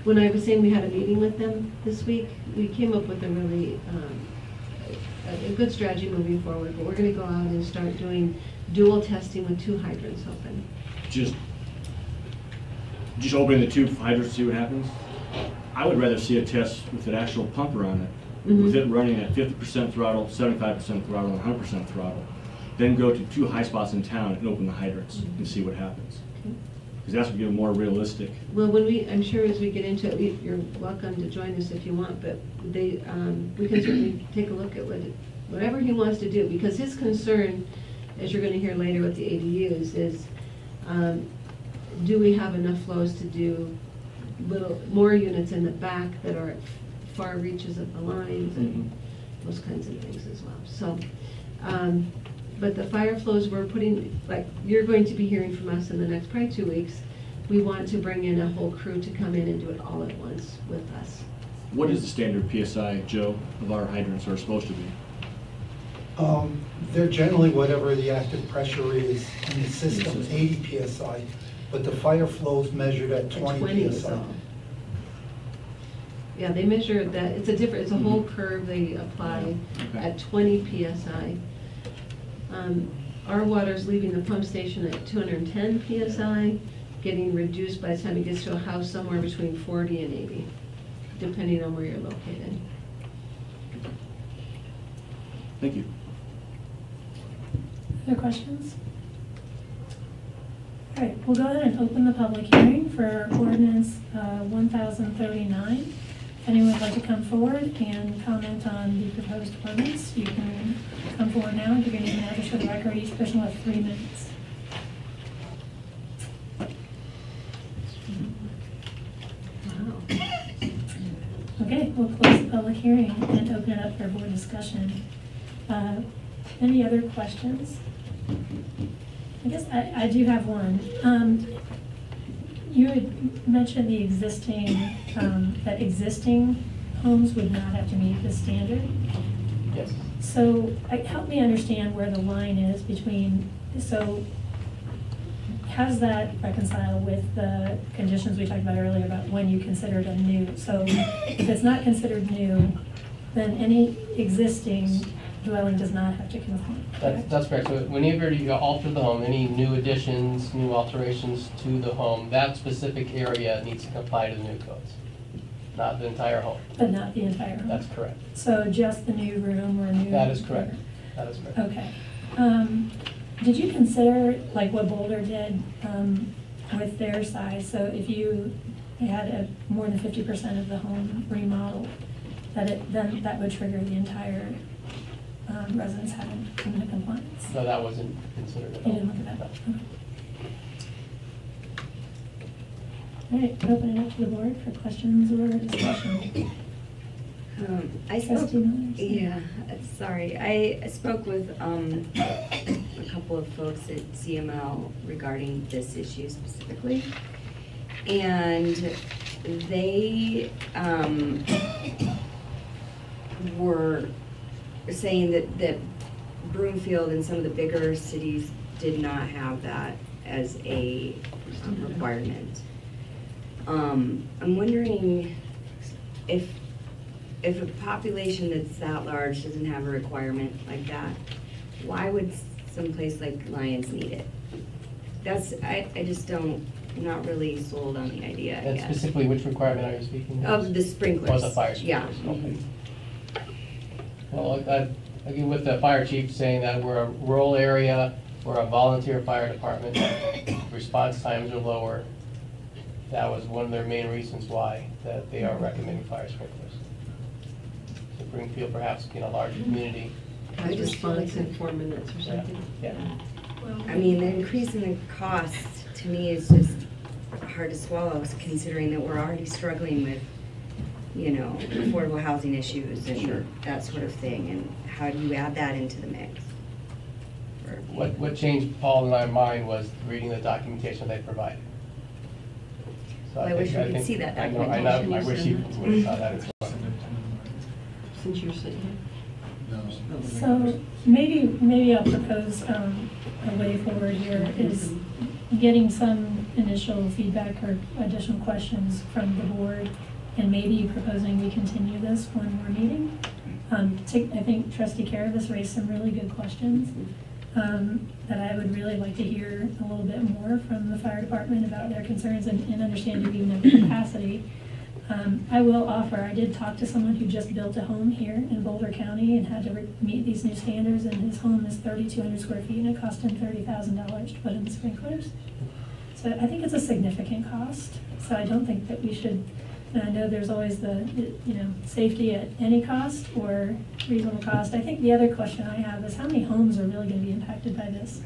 when I was saying we had a meeting with them this week, we came up with a really a good strategy moving forward, but we're going to go out and start doing dual testing with 2 hydrants open. Just opening the 2 hydrants to see what happens? I would rather see a test with an actual pumper on it, with it running at 50% throttle, 75% throttle, and 100% throttle. Then go to 2 high spots in town and open the hydrants and see what happens. Because that's going to be more realistic. Well, I'm sure as we get into it, you're welcome to join us if you want, but we can certainly take a look at whatever he wants to do, because his concern, as you're going to hear later with the ADUs, is do we have enough flows to do more units in the back that are at far reaches of the lines and those kinds of things as well. So, but the fire flows we're putting, like you're going to be hearing from us in the next probably 2 weeks, we want to bring in a whole crew to come in and do it all at once with us. What is the standard PSI, Joe, of our hydrants are supposed to be? They're generally whatever the active pressure is in the system, 80 PSI, but the fire flow's measured at 20 PSI. Yeah, they measure that, it's a whole curve they apply at 20 PSI. Our water's leaving the pump station at 210 PSI, getting reduced by the time it gets to a house somewhere between 40 and 80, depending on where you're located. Thank you. Other questions? All right, we'll go ahead and open the public hearing for ordinance 1039. If anyone would like to come forward and comment on the proposed ordinance, you can come forward now and give your name and address for the record. Each person will have 3 minutes. Okay, we'll close the public hearing and open it up for board discussion. Any other questions? I guess I do have one. You had mentioned the existing, that existing homes would not have to meet the standard. Yes. So help me understand where the line is between, so how does that reconcile with the conditions we talked about earlier about when you considered a new? So if it's not considered new, then any existing dwelling does not have to conform. That's correct. So whenever you alter the home, any new additions, new alterations to the home, that specific area needs to comply to the new codes. not the entire home. But not the entire home? That's correct. So just the new room or new? That is correct. That is correct. Okay. Did you consider, like what Boulder did with their size? So if you had more than 50% of the home remodeled, then that would trigger the entire residence having come into compliance? No, that wasn't considered at all. You didn't look at that? Okay. All right, open it up to the board for questions or discussion. I spoke, Trustee Miller? yeah, sorry. I spoke with a couple of folks at CML regarding this issue specifically. And they were saying that Broomfield and some of the bigger cities did not have that as a requirement. I'm wondering if a population that's that large doesn't have a requirement like that, why would some place like Lyons need it? I just don't, I'm not really sold on the idea, I And guess. specifically, which requirement are you speaking of? Of the sprinklers. Or the fire sprinklers? Yeah. Okay. Well, again, with the fire chief saying that we're a rural area, we're a volunteer fire department, response times are lower. That was one of their main reasons why that they are recommending fire sprinklers. So Broomfield perhaps being a larger community. I just feel like in 4 minutes or something. Yeah. I mean, the increase in the cost to me is just hard to swallow, considering that we're already struggling with, you know, affordable housing issues and that sort of thing. And how do you add that into the mix? What changed Paul and I's mind was reading the documentation they provided. So Well, I wish we could think- see that I know, documentation. I wish you would have saw that as well. Since you're sitting here. So maybe I'll propose a way forward here is getting some initial feedback or additional questions from the board, and maybe proposing we continue this one more meeting. I think Trustee Karavis raised some really good questions that I would really like to hear a little bit more from the fire department about their concerns and understanding even of the capacity. I will offer, I did talk to someone who just built a home here in Boulder County and had to meet these new standards, and his home is 3,200 square feet and it cost him $30,000 to put in the sprinklers. So I think it's a significant cost. So I don't think that we should, and I know there's always the, safety at any cost or reasonable cost. I think the other question I have is how many homes are really going to be impacted by this?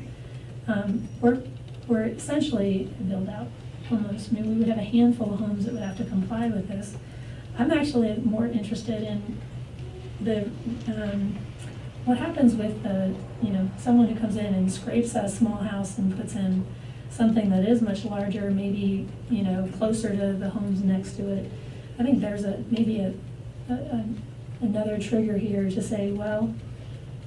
We're essentially a build out. Almost. I mean, we would have a handful of homes that would have to comply with this. I'm actually more interested in the what happens with the someone who comes in and scrapes a small house and puts in something that is much larger, maybe closer to the homes next to it. I think there's maybe another trigger here to say, well,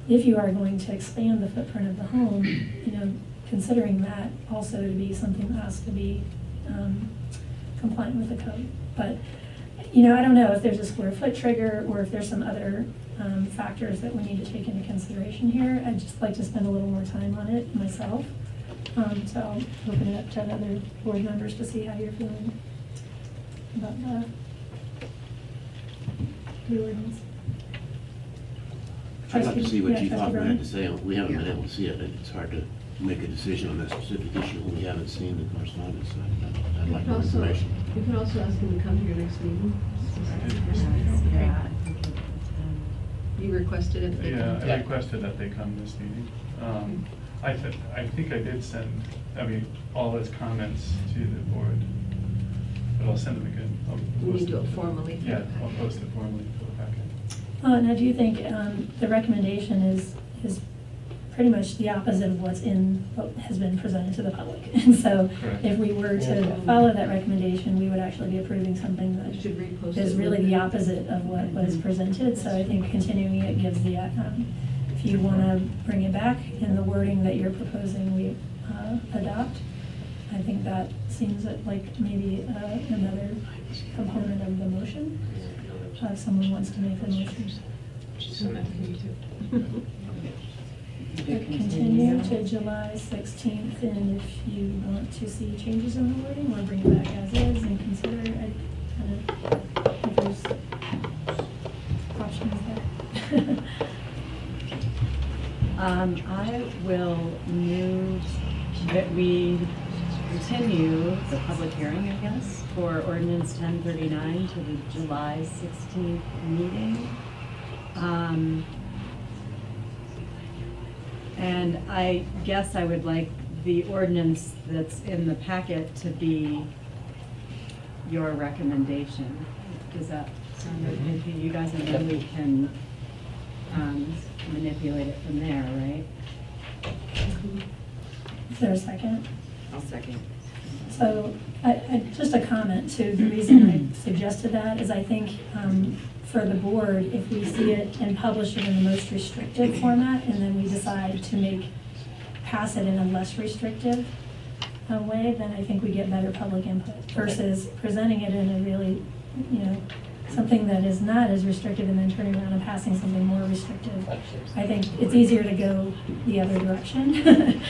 if you are going to expand the footprint of the home, considering that also to be something that has to be compliant with the code. But, I don't know if there's a square foot trigger or if there's some other factors that we need to take into consideration here. I'd just like to spend a little more time on it myself. So I'll open it up to other board members to see how you're feeling about the ordinance. I'd like to see what Chief Trustee Hoffman Brown? had to say. We haven't been able to see it. It's hard to make a decision on that specific issue when we haven't seen the correspondence. So I'd like more information. You can also ask him to come to your next meeting. You requested it. Yeah, I requested that they come this meeting. I think I did send, all his comments to the board, but I'll send them again. You need to do it formally. Yeah, I'll post it formally for the packet. And I do think the recommendation is pretty much the opposite of what has been presented to the public. And so if we were to follow that recommendation, we would actually be approving something that is really the opposite of what was presented. So I think continuing it gives the, if you want to bring it back in the wording that you're proposing we adopt, I think that seems like maybe another component of the motion. If someone wants to make a motion. Continue to July 16th, and if you want to see changes in the wording, or bring it back as is and consider it, I will move that we continue the public hearing, I guess, for ordinance 1039 to the July 16th meeting. And I guess I would like the ordinance that's in the packet to be your recommendation. Does that sound good to you guys? And then we can manipulate it from there, right? Is there a second? I'll second. So, just a comment too, the reason I suggested that is I think for the board, if we see it and publish it in the most restrictive format, and then we decide to pass it in a less restrictive way, then I think we get better public input versus presenting it in a really, something that is not as restrictive and then turning around and passing something more restrictive. I think it's easier to go the other direction,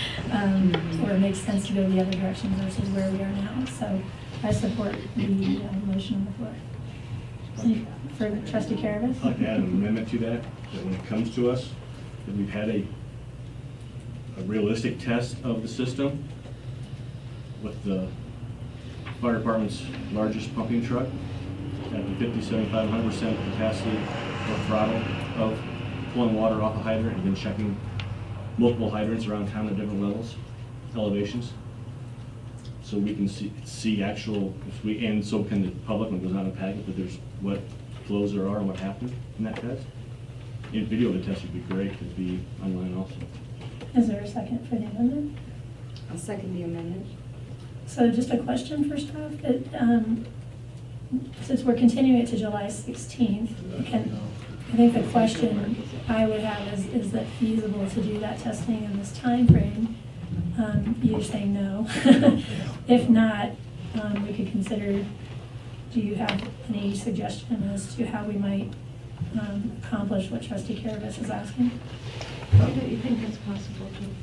or it makes sense to go the other direction versus where we are now. So I support the motion on the floor. For Trustee Karavis? I'd like to add an amendment to that when it comes to us, that we've had a realistic test of the system with the fire department's largest pumping truck at the 50, 75, 100% capacity or throttle of pulling water off a hydrant and then checking multiple hydrants around town at different levels, elevations. So we can see actual, and so can the public when it goes out in a packet, that there's what flows there are and what happened in that test. In video, the test would be great to be online also. Is there a second for the amendment? I'll second the amendment. So just a question for staff, since we're continuing it to July 16th, I think the question I would have is that feasible to do that testing in this time frame? You're saying no. If not, we could consider, do you have any suggestion as to how we might accomplish what Trustee Karavis is asking? Why don't you think that's possible, Jim?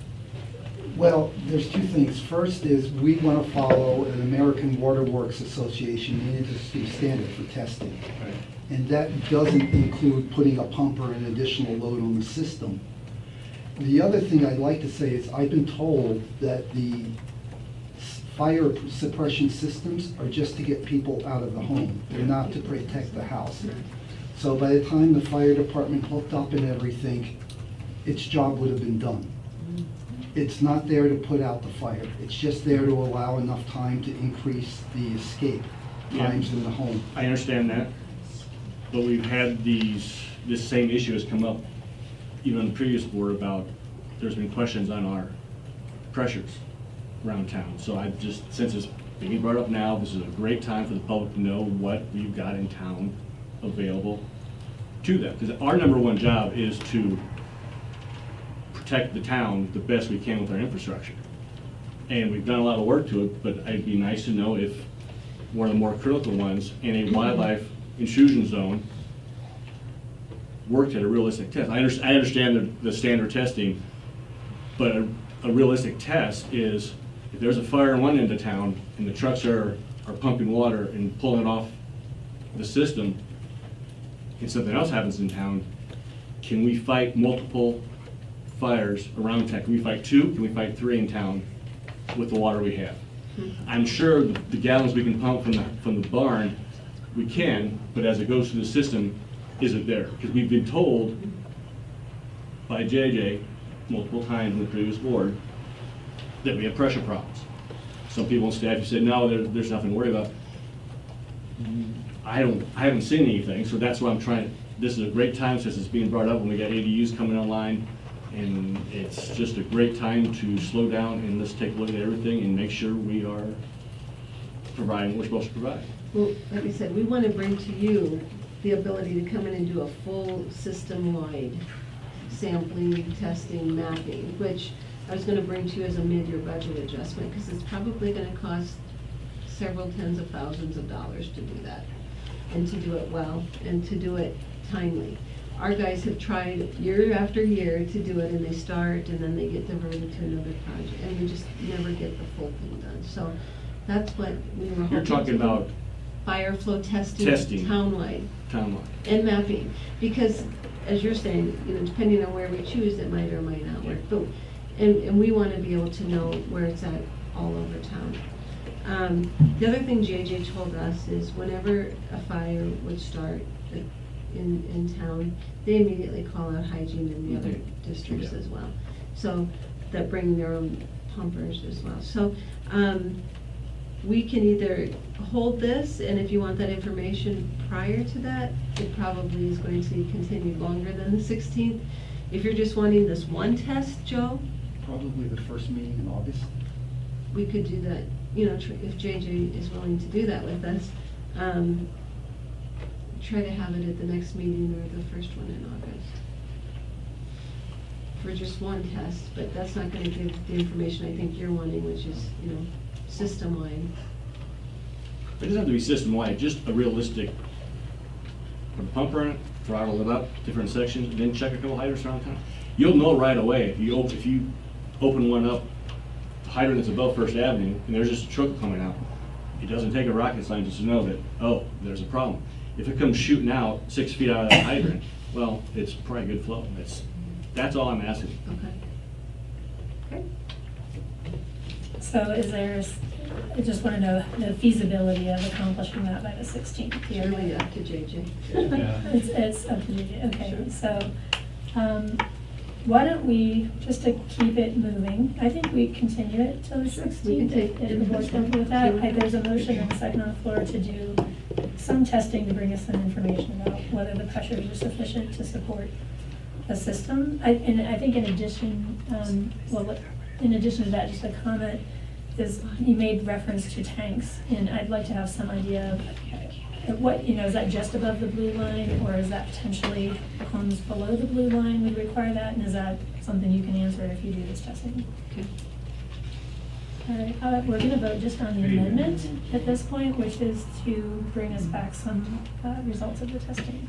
Well, there's two things. First is we want to follow an American Water Works Association industry standard for testing. Right. And that doesn't include putting a pump or an additional load on the system. The other thing I'd like to say is I've been told that the fire suppression systems are just to get people out of the home. They're not to protect the house. So by the time the fire department hooked up and everything, its job would have been done. It's not there to put out the fire. It's just there to allow enough time to increase the escape times in the home. I understand that, but we've had this same issue has come up even on the previous board about, there's been questions on our pressures around town. So I just, since it's being brought up now, this is a great time for the public to know what we've got in town available to them. Because our number one job is to protect the town the best we can with our infrastructure. And we've done a lot of work to it, but it'd be nice to know if one of the more critical ones in a wildlife intrusion zone worked at a realistic test. I understand the standard testing, but a realistic test is if there's a fire in one end of town and the trucks are pumping water and pulling it off the system and something else happens in town, can we fight multiple fires around town? Can we fight 2? Can we fight 3 in town with the water we have? I'm sure the gallons we can pump from the barn, we can, but as it goes through the system, is it there? Because we've been told by JJ multiple times in the previous board that we have pressure problems. Some people on staff who said, no, there's nothing to worry about. I haven't seen anything, so that's why I'm trying. This is a great time since it's being brought up when we got ADUs coming online, and it's just a great time to slow down and let's take a look at everything and make sure we are providing what we're supposed to provide. Well, like I said, we want to bring to you the ability to come in and do a full system-wide sampling, testing, mapping, which I was going to bring to you as a mid-year budget adjustment, because it's probably going to cost several tens of thousands of dollars to do that, and to do it well, and to do it timely. Our guys have tried year after year to do it, and they start, and then they get diverted to another project, and we just never get the full thing done. So that's what we were hoping. You're talking about fire flow testing Testing. townwide Townwide. and mapping. Because, as you're saying, you know, depending on where we choose, it might or might not work. But, and we want to be able to know where it's at all over town. The other thing JJ told us is whenever a fire would start in town, they immediately call out hygiene in the other districts Yeah. as well. So that bring their own pumpers as well. So we can either hold this, and if you want that information prior to that, it probably is going to continue longer than the 16th. If you're just wanting this one test, Joe, Probably the first meeting in August. we could do that, you know, if JJ is willing to do that with us. Try to have it at the next meeting or the first one in August. For just one test, but that's not gonna give the information I think you're wanting, which is, you know, system-wide. It doesn't have to be system-wide, just a realistic, put a pumper in it, throttle it up, different sections, then check a couple hydrants around town. You'll know right away if you open one up, hydrant that's above First Avenue, and there's just a truck coming out. It doesn't take a rocket scientist to know that, oh, there's a problem. If it comes shooting out 6 feet out of that hydrant, well, it's probably good flow. That's all I'm asking. Okay. So is there, I just want to know the feasibility of accomplishing that by the 16th. It's really up to JJ. It's up to JJ, okay. So why don't we, just to keep it moving, I think we continue it till the 16th, if the board's comfortable with that. There's a motion and a second on the floor to do some testing to bring us some information about whether the pressures are sufficient to support a system. And I think in addition, in addition to that, just a comment is you made reference to tanks, and I'd like to have some idea of what, you know, is that just above the blue line, or is that potentially comes below the blue line would require that, and is that something you can answer if you do this testing? Okay. All right, we're gonna vote just on the amendment at this point, which is to bring us back some results of the testing.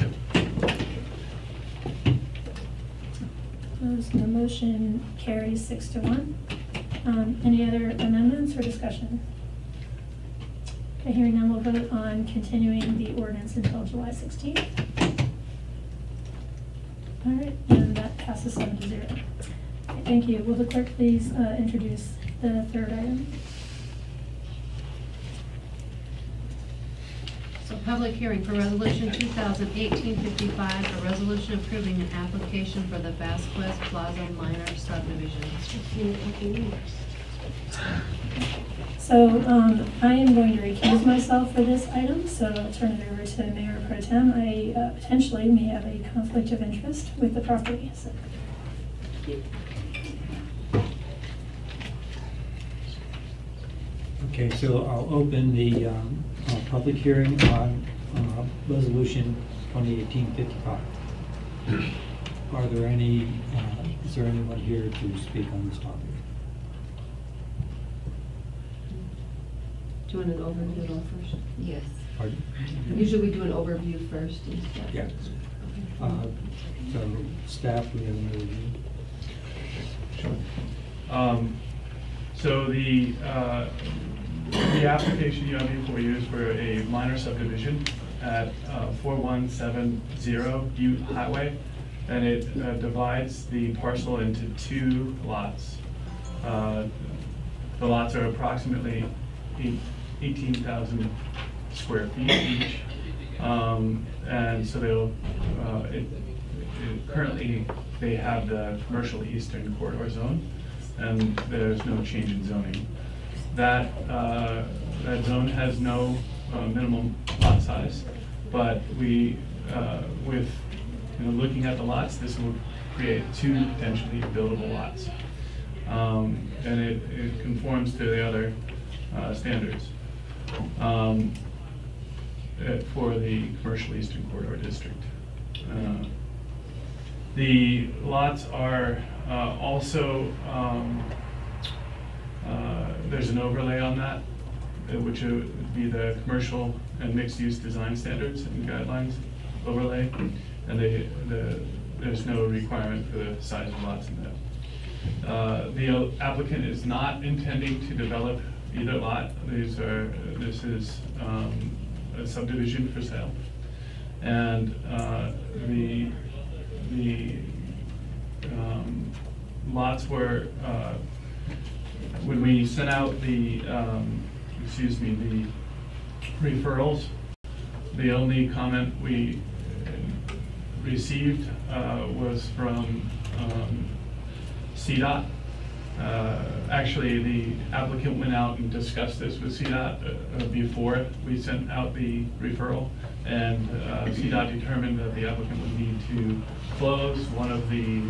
So the motion carries 6-1. Any other amendments or discussion? Okay, hearing none, we'll vote on continuing the ordinance until July 16th. All right, and that passes 7-0. Okay, thank you. Will the clerk please introduce the third item? So public hearing for resolution 2018-55, a resolution approving an application for the Vasquez Plaza minor subdivision. So I am going to recuse myself for this item, so I'll turn it over to Mayor Pro Tem. I potentially may have a conflict of interest with the property. So. Okay, so I'll open the public hearing on Resolution 2018-55. Are there any, is there anyone here to speak on this topic? Do you want an overview at all first? Yes. Pardon? Usually we do an overview first instead. Yeah. So staff, we have an overview. Sure. So the application you have before you is for a minor subdivision at 4170 Butte Highway, and it divides the parcel into 2 lots. The lots are approximately 18,000 square feet each, and so they'll currently they have the commercial eastern corridor zone, and there's no change in zoning. That zone has no minimum lot size, but we, with looking at the lots, this will create 2 potentially buildable lots, and it conforms to the other standards for the commercial eastern corridor district. The lots are also, there's an overlay on that, which would be the commercial and mixed-use design standards and guidelines overlay, and there's no requirement for the size of lots in that. The applicant is not intending to develop either lot. This is a subdivision for sale. And the lots were, when we sent out the, the referrals, the only comment we received was from CDOT. Actually, the applicant went out and discussed this with CDOT before we sent out the referral, and CDOT determined that the applicant would need to close one of the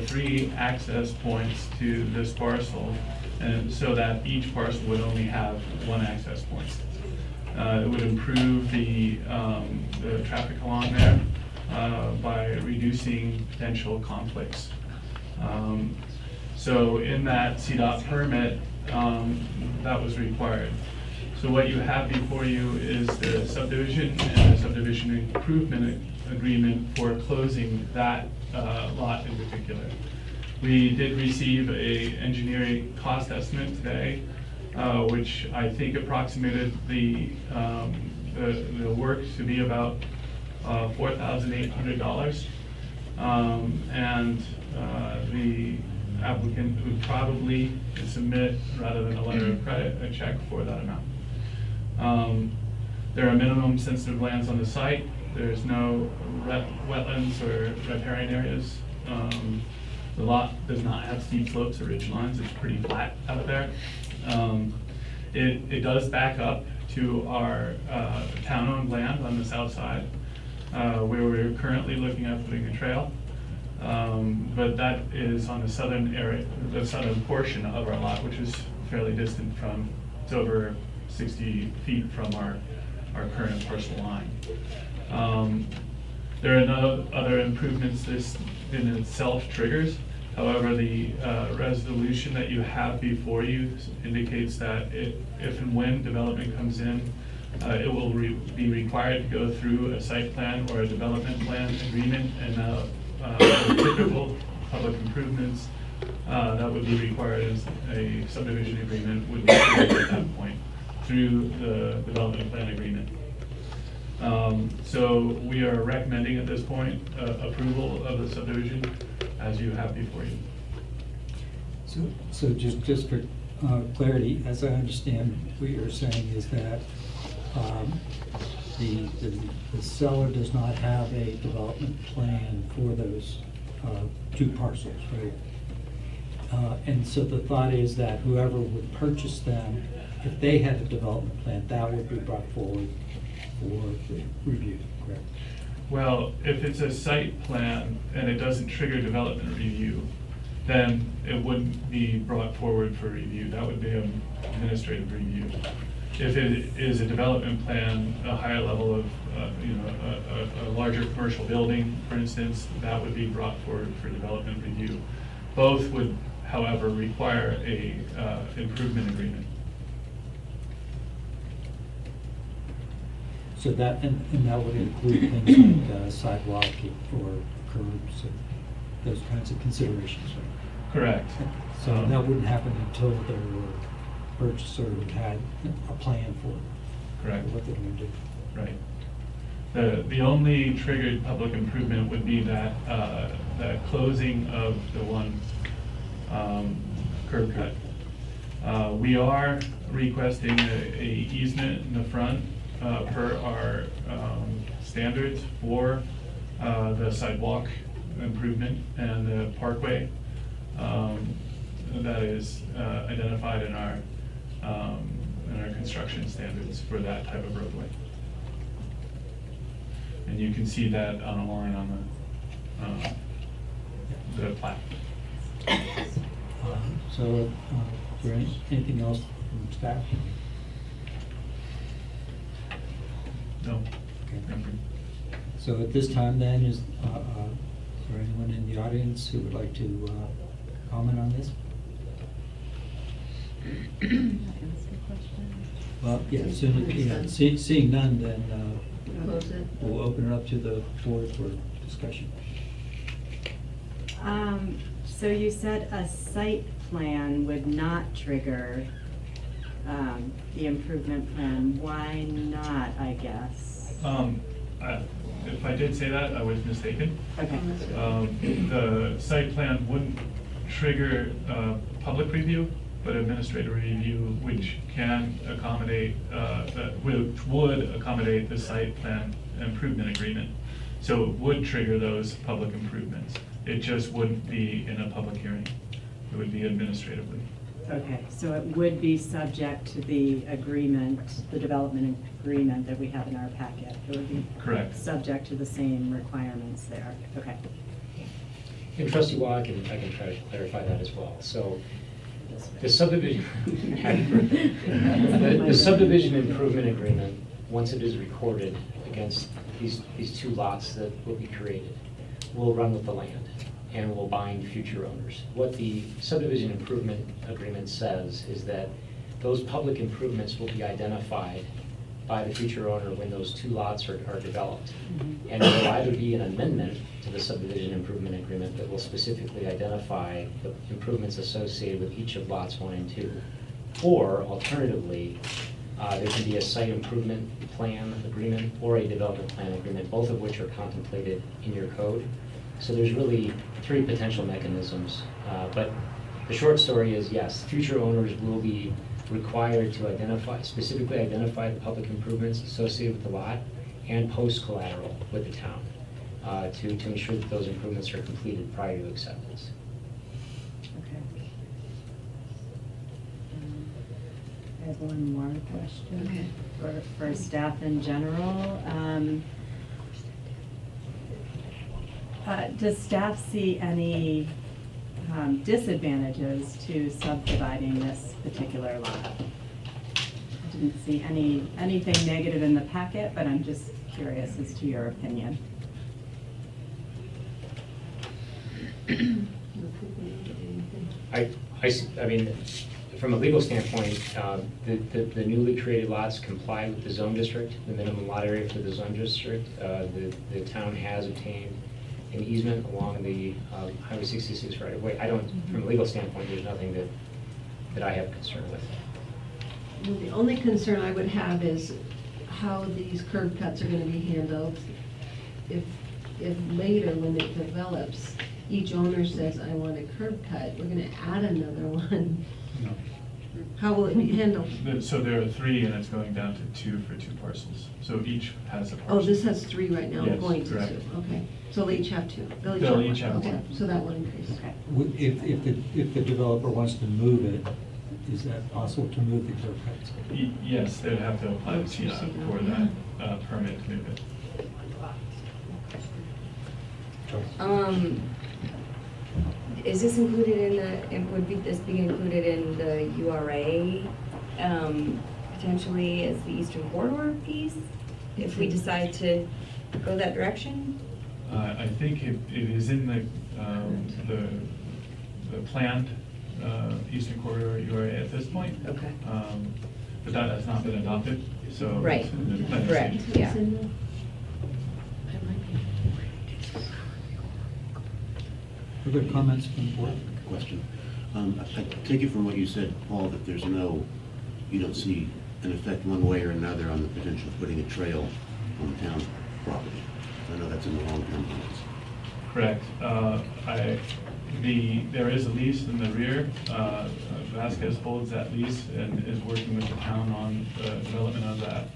3 access points to this parcel, and so that each parcel would only have 1 access point. It would improve the traffic along there by reducing potential conflicts. So in that CDOT permit, that was required. So what you have before you is the subdivision and the subdivision improvement agreement for closing that lot in particular. We did receive a engineering cost estimate today, which I think approximated the work to be about $4,800. And the applicant would probably submit, rather than a letter of credit, a check for that amount. There are minimum sensitive lands on the site. There's no wetlands or riparian areas. The lot does not have steep slopes or ridge lines. It's pretty flat out there. It does back up to our town-owned land on the south side, where we're currently looking at putting a trail. But that is on the southern area, the southern portion of our lot, which is fairly distant from, it's over 60 feet from our current parcel line. There are no other improvements this in itself triggers. However, the resolution that you have before you indicates that if and when development comes in, it will be required to go through a site plan or a development plan agreement, and typical public improvements that would be required as a subdivision agreement would be triggered at that point through the development plan agreement. So we are recommending at this point approval of the subdivision as you have before you. So just for clarity, as I understand what you're saying is that the seller does not have a development plan for those 2 parcels, right? And so the thought is that whoever would purchase them, if they had a development plan, that would be brought forward for review, correct? Well, if it's a site plan and it doesn't trigger development review, then it wouldn't be brought forward for review. That would be an administrative review. If it is a development plan, a higher level of, a larger commercial building, for instance, that would be brought forward for development review. Both would, however, require a improvement agreement. So that, and that would include things like sidewalk or curbs and those kinds of considerations, right? Correct. So that wouldn't happen until the purchaser had a plan for Correct. what they're going to do. Right. The only triggered public improvement would be that closing of the one curb cut. We are requesting a easement in the front per our standards for the sidewalk improvement and the parkway that is identified in our construction standards for that type of roadway. And you can see that on a line on the plat. So, is there anything else from staff? No. Okay. So at this time then, is there anyone in the audience who would like to comment on this? Well, yeah, seeing none, then Close it. we'll open it up to the board for discussion. So you said a site plan would not trigger the improvement plan. Why not, I guess? If I did say that, I was mistaken. Okay. The site plan wouldn't trigger public review, but administrative review, which can accommodate, which would accommodate the site plan improvement agreement. So it would trigger those public improvements. It just wouldn't be in a public hearing. It would be administratively. Okay, so it would be subject to the agreement, the development agreement that we have in our packet. It would be correct. Subject to the same requirements there. Okay. And Trustee Wah, I can try to clarify that as well. So the subdivision, the subdivision improvement agreement, once it is recorded against these two lots that will be created, will run with the land and will bind future owners. What the subdivision improvement agreement says is that those public improvements will be identified by the future owner when those two lots are developed. And it will either be an amendment to the subdivision improvement agreement that will specifically identify the improvements associated with each of lots 1 and 2. Or alternatively, there can be a site improvement plan agreement or a development plan agreement, both of which are contemplated in your code. So there's really 3 potential mechanisms. But the short story is, yes, future owners will be required to specifically identify the public improvements associated with the lot and post collateral with the town to ensure that those improvements are completed prior to acceptance. Okay. I have one more question for staff in general. Does staff see any disadvantages to subdividing this particular lot? I didn't see anything negative in the packet, but I'm just curious as to your opinion. I mean, from a legal standpoint, the newly created lots comply with the zone district, the minimum lot area for the zone district. The town has obtained an easement along the Highway 66 right of way. From a legal standpoint, there's nothing that I have concern with. Well, the only concern I would have is how these curb cuts are going to be handled. If later, when it develops, each owner says, I want a curb cut, we're going to add another one. No. How will it be handled? So there are 3, and it's going down to 2 for 2 parcels. So each has a parcel. Oh, this has 3 right now, Yes, going to 2. correct. Okay, so they'll each have 2. They'll each have Okay, 1. so that will increase. Okay. If the developer wants to move it, is that possible to move the curb cuts? Yes, they'd have to apply to CDOT for that permit to move it. Is this included would this be included in the URA, potentially as the Eastern Corridor piece, if we decide to go that direction? I think it is in the planned Eastern Corridor URA at this point. Okay. But that has not been adopted, so. Right, it's in the planning correct, stage. yeah. Other comments from the board? Question. I take it from what you said, Paul, that you don't see an effect one way or another on the potential of putting a trail on the town property. I know that's in the long-term plans. Correct. There is a lease in the rear. Vasquez holds that lease and is working with the town on the development of that.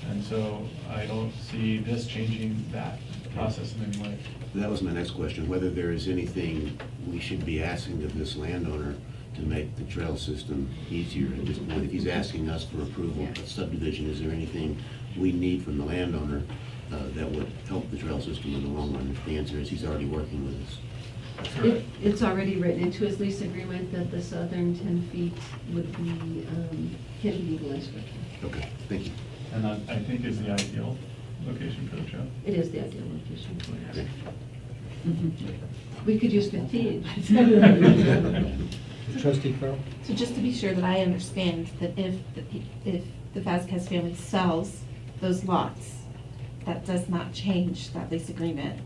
And so I don't see this changing that process in any way. That was my next question, whether there is anything we should be asking of this landowner to make the trail system easier at this point. If he's asking us for approval of subdivision, is there anything we need from the landowner that would help the trail system in the long run? If the answer is he's already working with us. It's already written into his lease agreement that the southern 10 feet would be, can be utilized for trail. Okay, thank you. And that, I think, is the ideal location for the trail. It is the ideal location for it. We could use 15. Trustee Carroll? So just to be sure that I understand, that if the Vasquez family sells those lots, that does not change that lease agreement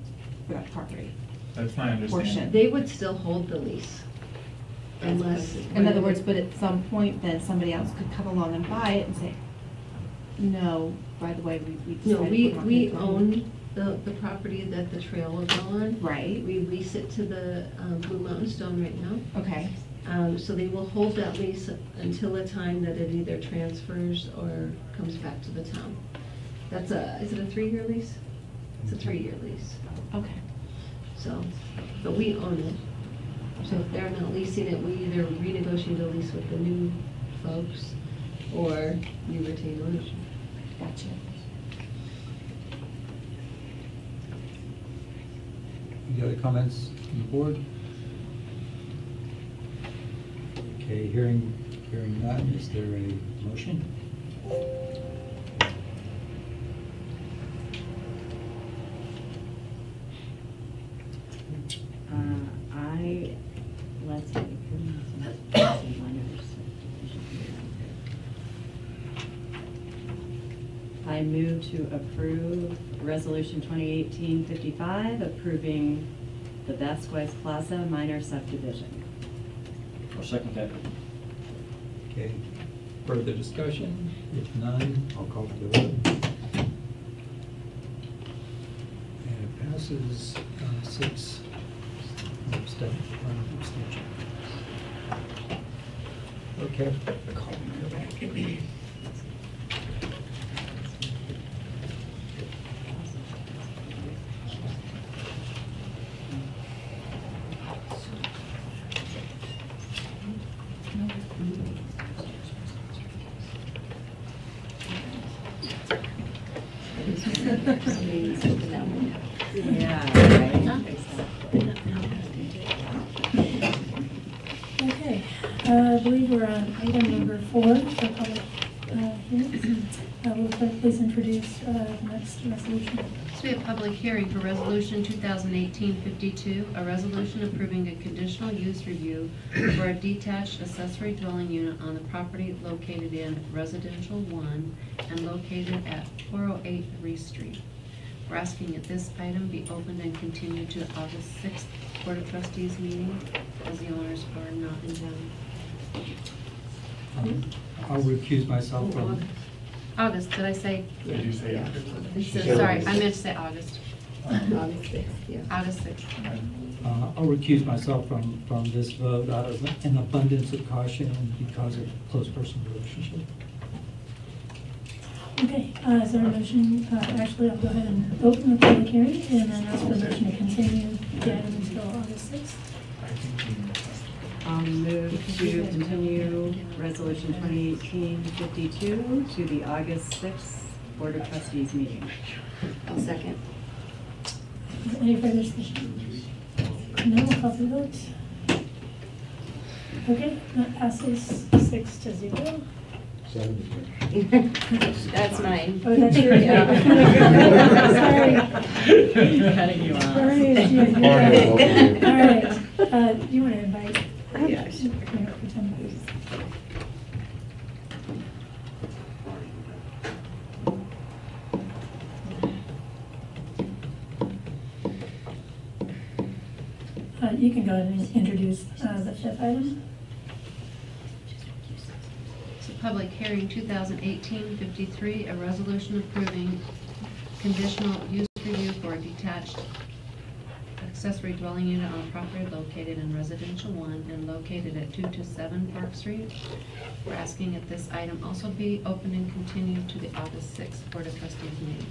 for that property? That's my understanding. They would still hold the lease. unless. In other words, but at some point, then somebody else could come along and buy it and say, no, by the way, we No, decided. we own the property that the trail will go on. Right. We lease it to the Blue Mountain Stone right now. Okay. So they will hold that lease until the time that it either transfers or comes back to the town. Is it a 3-year lease? It's a 3-year lease. Okay. So, but we own it. So if they're not leasing it, we either renegotiate a lease with the new folks or we retain ownership. Gotcha. Any other comments from the board? Okay, hearing none, is there a motion? Let's see. I move to approve Resolution 2018-55, approving the Vasquez Plaza minor subdivision. I'll second that. Okay, further discussion? If none, I'll call for the vote. And it passes 6. One abstention. Okay. Okay, I believe we're on item number 4 for public hearings. Will the clerk please introduce the next resolution? So we have public hearing for Resolution 2018-52, a resolution approving a conditional use review for a detached accessory dwelling unit on the property located in Residential 1 and located at 408 Reese Street. We're asking that this item be opened and continued to the August 6th Board of Trustees meeting, as the owners are not in town. I'll recuse myself from. August, did I say? Did you say So, sorry, I meant to say August. August 6th, yeah. August 6th. I'll recuse myself from this vote out of an abundance of caution and because of close personal relationship. Okay, is there a motion? Actually, I'll go ahead and open the public hearing and then ask for a motion to continue the item until August 6th. I'll move to continue Resolution 2018-52 to the August 6th Board of Trustees meeting. I'll second. Any further discussion? No, we'll call for the vote. Okay, that passes 6-0. That's mine. Oh, that's yours. Sorry. Cutting you off. Sorry, it's you. All right, you want to invite? Yeah, sure. Mayor Pro Tem, please. You can go ahead and introduce the 5th item. So public hearing 2018-53, a resolution approving conditional use review for a detached accessory dwelling unit on property located in Residential 1 and located at 227 Park Street. We're asking that this item also be opened and continued to the August 6th Board of Trustees meeting.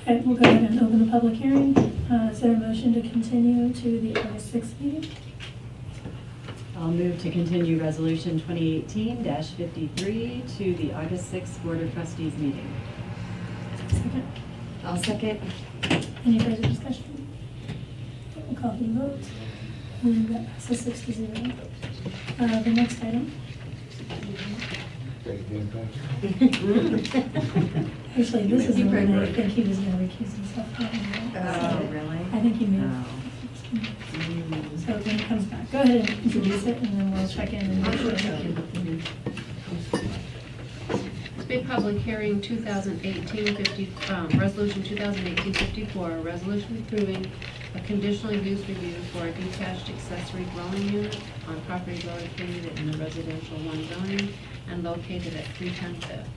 Okay, we'll go ahead and open the public hearing. Is there a motion to continue to the August 6th meeting? I'll move to continue Resolution 2018-53 to the August 6th Board of Trustees meeting. Second. I'll second. Any further discussion? Okay, we'll call for the vote. And that passes 6-0. The next item. Actually, this is the one I think he was going to recuse himself from. Oh, really? I think he may have. Oh. So when he comes back, go ahead and introduce it, and then we'll check in and make sure. It's been public hearing 2018-50, resolution 2018-54, a resolution approving a conditional use review for a detached accessory dwelling unit on property located in the residential 1 zoning and located at 310 Fifth.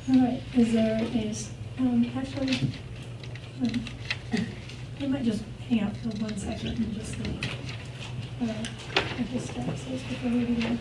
All right, is there actually, we might just hang out for 1 second and just see what this staff says before we begin.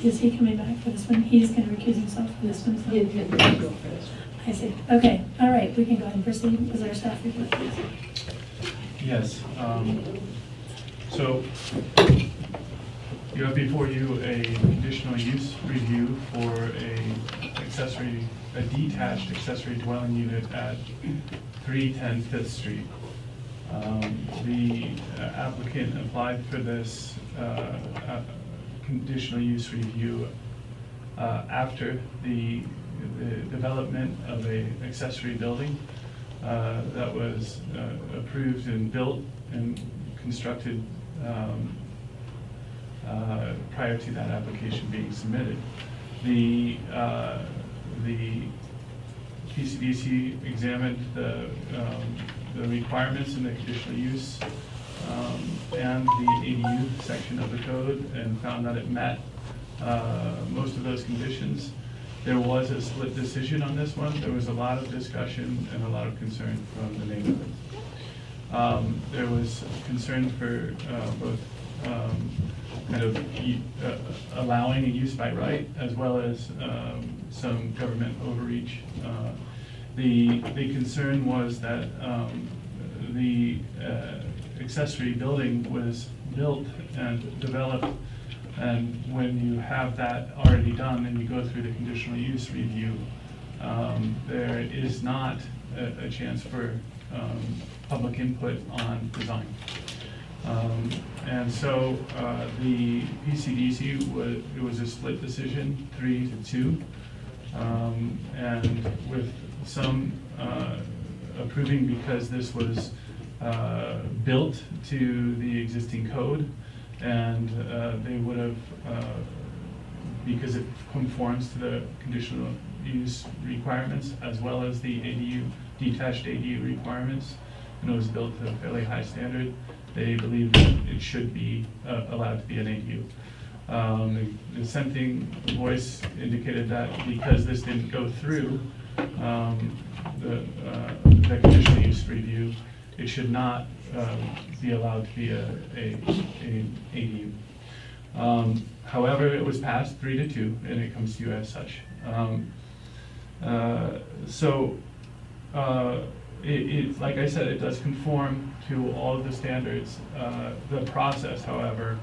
Is he coming back for this one? He's going to recuse himself for this one. He intended to go for this one. I see. Okay. All right. We can go ahead and proceed. Is there a staff report, please? Yes. So you have before you a conditional use review for a detached accessory dwelling unit at 310 Fifth Street. The applicant applied for this conditional use review after the development of an accessory building that was approved and built and constructed prior to that application being submitted. The PCDC examined the requirements in the conditional use and the ADU section of the code and found that it met most of those conditions. There was a split decision on this one. There was a lot of discussion and a lot of concern from the neighborhood. There was concern for both kind of allowing a use by right as well as some government overreach. The concern was that the accessory building was built and developed, and when you have that already done and you go through the conditional use review, there is not a chance for public input on design. And so the PCDC, it was a split decision, 3-2, and with some approving because this was built to the existing code, and they would have, because it conforms to the conditional use requirements as well as the ADU, detached ADU requirements, and it was built to a fairly high standard, they believe that it should be allowed to be an ADU. The dissenting voice indicated that because this didn't go through the conditional use review, it should not be allowed to be an ADU. However, it was passed 3-2, and it comes to you as such. Like I said, it does conform to all of the standards. The process, however,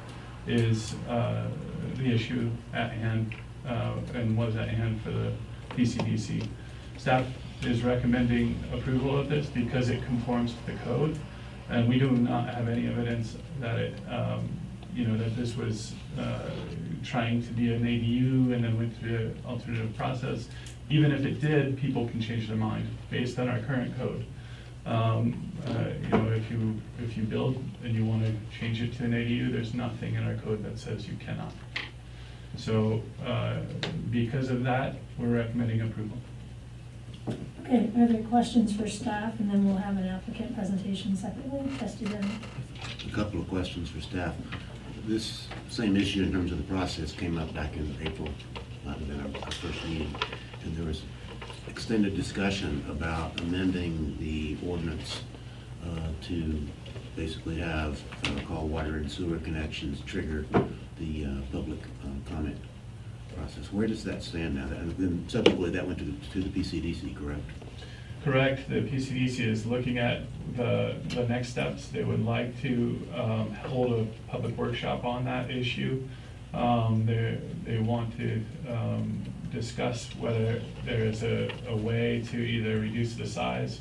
is the issue at hand and was at hand for the PCDC. Staff is recommending approval of this because it conforms to the code, and we do not have any evidence that it, that this was trying to be an ADU and then went through the alternative process. Even if it did, people can change their mind based on our current code. If you build and you want to change it to an ADU, there's nothing in our code that says you cannot. So because of that, we're recommending approval. Okay, are there questions for staff? And then we'll have an applicant presentation separately. Trustee Denny. A couple of questions for staff. This same issue in terms of the process came up back in April, might have been our first meeting, and there was extended discussion about amending the ordinance to basically have what I call water and sewer connections trigger the public comment. process. Where does that stand now? And then subsequently, that went to the PCDC, correct? Correct. The PCDC is looking at the next steps. They would like to hold a public workshop on that issue. They want to discuss whether there is a way to either reduce the size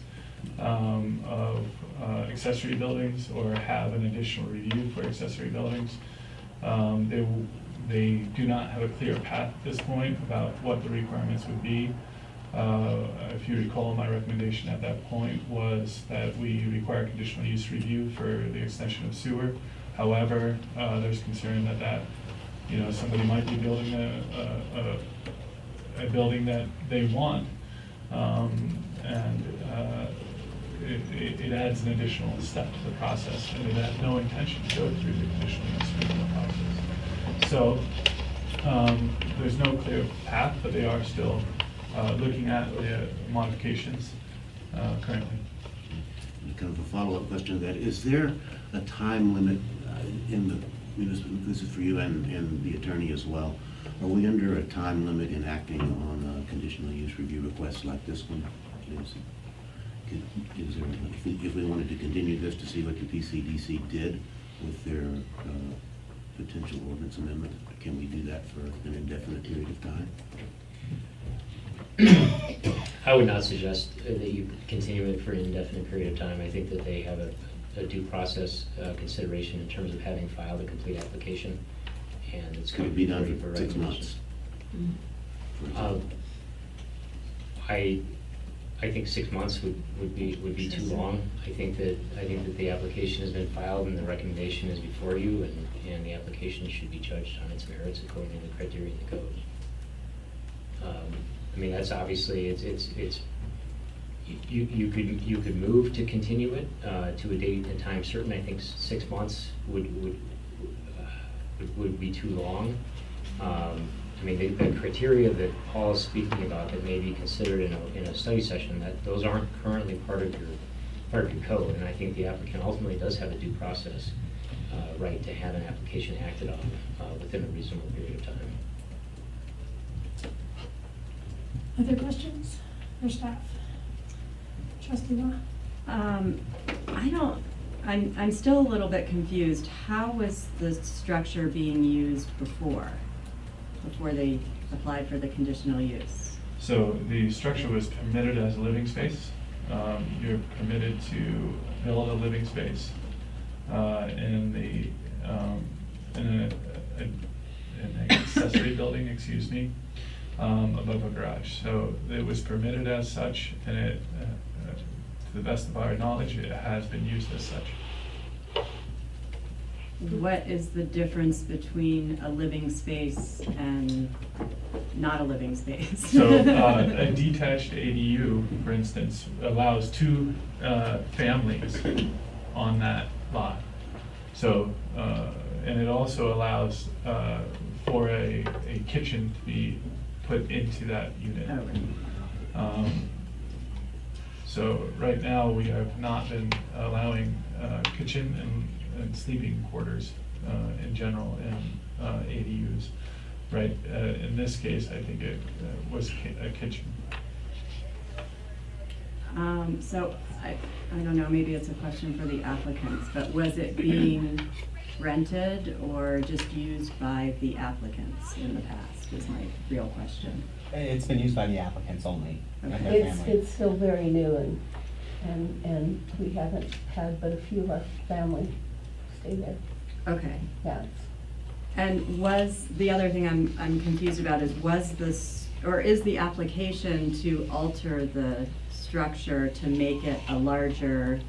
of accessory buildings or have an additional review for accessory buildings. They do not have a clear path at this point about what the requirements would be. If you recall, my recommendation at that point was that we require conditional use review for the extension of sewer. However, there's concern that somebody might be building a building that they want, and it adds an additional step to the process, and it had no intention to go through the conditional use review process. So there's no clear path, but they are still looking at the modifications currently. Kind of a follow-up question to that, is there a time limit this is for you and the attorney as well, are we under a time limit in acting on a conditional use review requests like this one? If we wanted to continue this to see what the PCDC did with their potential ordinance amendment, can we do that for an indefinite period of time? I would not suggest that you continue it for an indefinite period of time. I think that they have a due process consideration in terms of having filed a complete application, and it's going to be done for 6 months. I think 6 months would be too long. I think that the application has been filed and the recommendation is before you, and the application should be judged on its merits according to the criteria in the code. I mean, that's obviously you could move to continue it to a date and time certain. I think 6 months would be too long. I mean, the criteria that Paul is speaking about that may be considered in a study session, that those aren't currently part of your code, and I think the applicant ultimately does have a due process right to have an application acted on within a reasonable period of time. Other questions for staff? Trustee Law? I'm still a little bit confused. How was the structure being used before they applied for the conditional use? So the structure was permitted as a living space. You're permitted to build a living space in an accessory building, excuse me, above a garage. So it was permitted as such, and it, to the best of our knowledge, it has been used as such. What is the difference between a living space and not a living space? So a detached ADU, for instance, allows 2 families on that lot. So, and it also allows for a kitchen to be put into that unit. Oh, right. So right now, we have not been allowing kitchen and sleeping quarters in general in ADUs. Right, in this case, I think it was a kitchen. So I don't know, maybe it's a question for the applicants, but was it being rented or just used by the applicants in the past is my real question. It's been used by the applicants only, and their family. It's still very new, and we haven't had but a few of our family stay there. Okay. Yeah. And was, the other thing I'm confused about is, was this, or is the application to alter the structure to make it a larger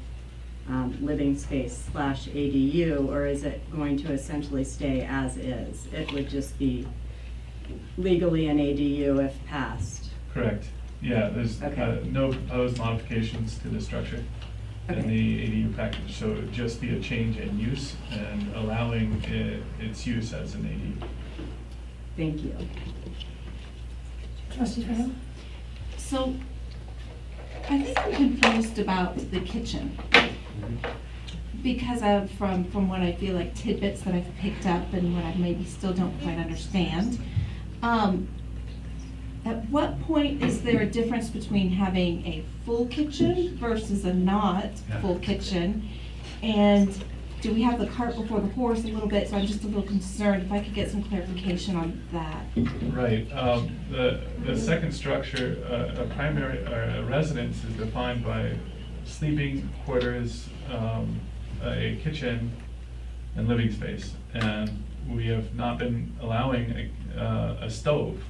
living space / ADU, or is it going to essentially stay as is? It would just be legally an ADU if passed. Correct. Yeah, there's no proposed modifications to the structure in the ADU package, so it would just be a change in use and allowing its use as an ADU. Thank you. Trustee Farrell? So, I think I'm confused about the kitchen. Because of, from what I feel like tidbits that I've picked up and what I maybe still don't quite understand. At what point is there a difference between having a full kitchen versus a not full kitchen? And do we have the cart before the horse a little bit? So I'm just a little concerned if I could get some clarification on that. Right. The second structure, a primary a residence, is defined by sleeping quarters, a kitchen, and living space. And we have not been allowing a stove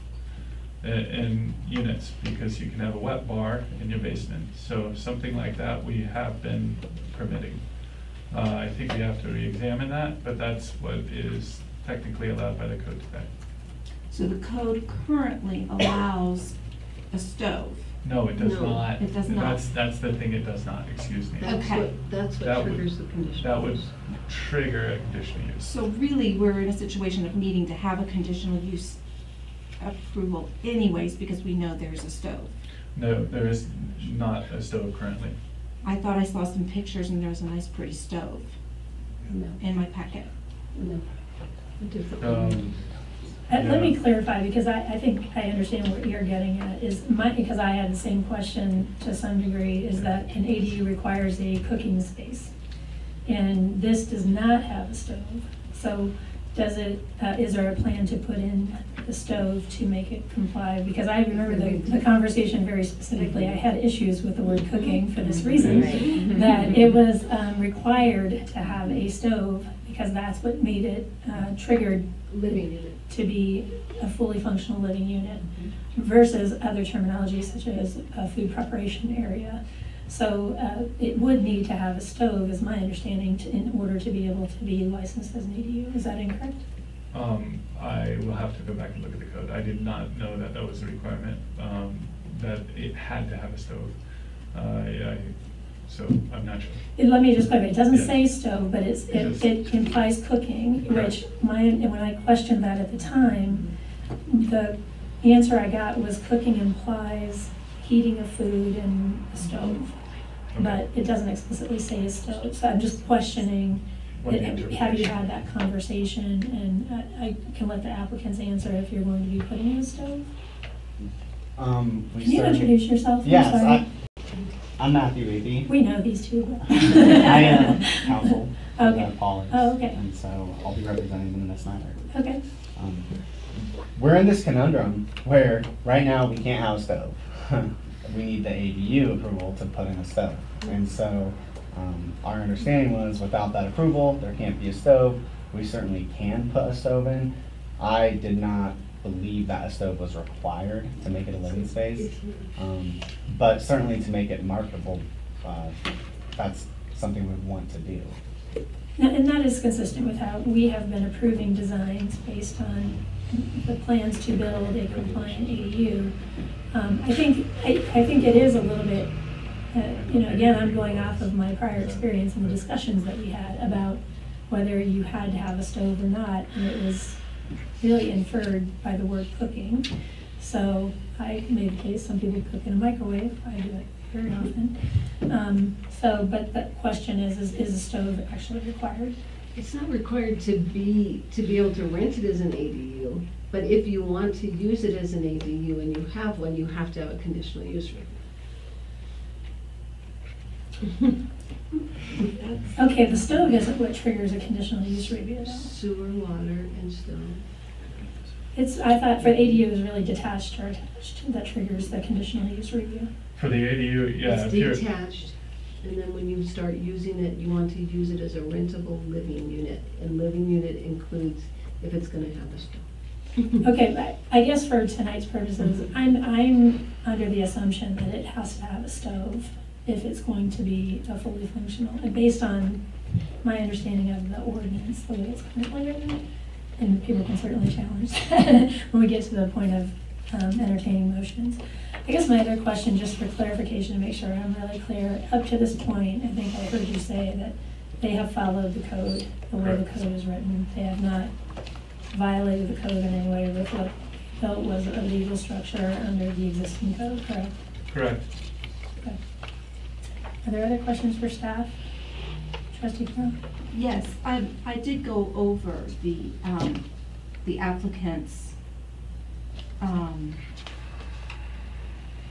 in units because you can have a wet bar in your basement. So something like that we have been permitting. I think we have to re-examine that, but that's what is technically allowed by the code today. So the code currently allows a stove? No, it does No, not. it does not. That's the thing, it does not, excuse me. Okay. That's That what would- triggers the conditional That would use. trigger a conditional use. So really, we're in a situation of needing to have a conditional use approval anyways, because we know there's a stove. No, there is not a stove currently. I thought I saw some pictures and there was a nice pretty stove No. in my packet. No. Let me clarify, because I think I understand what you're getting at, because I had the same question to some degree, is that an ADU requires a cooking space. And this does not have a stove. So is there a plan to put in the stove to make it comply? Because I remember the conversation very specifically. I had issues with the word cooking for this reason, that it was required to have a stove because that's what made it triggered Living unit. to be a fully functional living unit versus other terminology such as a food preparation area. So it would need to have a stove, is my understanding, in order to be able to be licensed as an ADU. Is that incorrect? I will have to go back and look at the code. I did not know that that was a requirement, that it had to have a stove. So I'm not sure. Let me just clarify, it doesn't Yeah. say stove, but it implies cooking, which and when I questioned that at the time, the answer I got was cooking implies heating of food and a stove. But it doesn't explicitly say a stove, so I'm just questioning, have you had that conversation? And I can let the applicants answer if you're going to be putting in a stove. Can you introduce yourself? I'm Yes, sorry. I'm Matthew Reapy. We know these two. But I am counsel for Okay. the Pollards. Oh, okay. And so I'll be representing them in this matter. Okay. We're in this conundrum where right now we can't have a stove. We need the ADU approval to put in a stove. And so our understanding was without that approval, there can't be a stove. We certainly can put a stove in. I did not believe that a stove was required to make it a living space. But certainly to make it marketable, that's something we want to do. And that is consistent with how we have been approving designs based on the plans to build a compliant ADU. I think it is a little bit, again, I'm going off of my prior experience and the discussions that we had about whether you had to have a stove or not, and it was really inferred by the word cooking. So I made the case, some people cook in a microwave, I do it very often. But the question is a stove actually required? It's not required to be able to rent it as an ADU, but if you want to use it as an ADU and you have one, you have to have a conditional use review. Okay, the stove isn't what triggers a conditional use review though. Sewer, water, and stone. I thought for the ADU it was really detached or attached that triggers the conditional use review. For the ADU, yeah. It's if you're- detached, and then when you start using it, you want to use it as a rentable living unit. And living unit includes if it's gonna have a stove. Okay, but I guess for tonight's purposes, I'm under the assumption that it has to have a stove if it's going to be a fully functional, and based on my understanding of the ordinance, the way it's currently written, and people can certainly challenge that when we get to the point of entertaining motions. I guess my other question, just for clarification to make sure I'm really clear, up to this point, I think I heard you say that they have followed the code, the way the code is written. They have not violated the code in any way with what felt was a legal structure under the existing code, correct? Correct. Okay. Are there other questions for staff? Trustee Crowe? Yes, I did go over the applicant's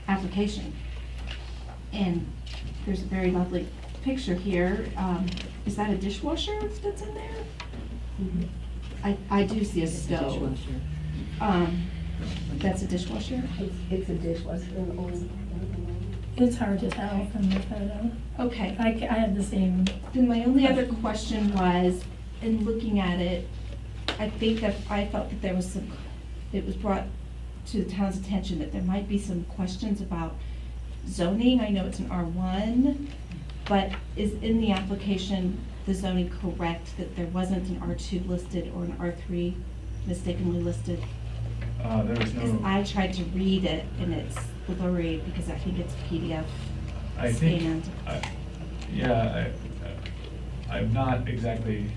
application. And there's a very lovely picture here. Is that a dishwasher that's in there? I do see a stove. That's a dishwasher? It's a dishwasher, an old. It's hard to tell from the photo. Okay. I had the same. Then my only other question was, in looking at it, I think that I felt that there was some, it was brought to the town's attention that there might be some questions about zoning. I know it's an R1, but is in the application the zoning correct that there wasn't an R2 listed or an R3 mistakenly listed? There was Because no. I tried to read it and it's blurry because I think it's PDF I think. scanned. I'm not exactly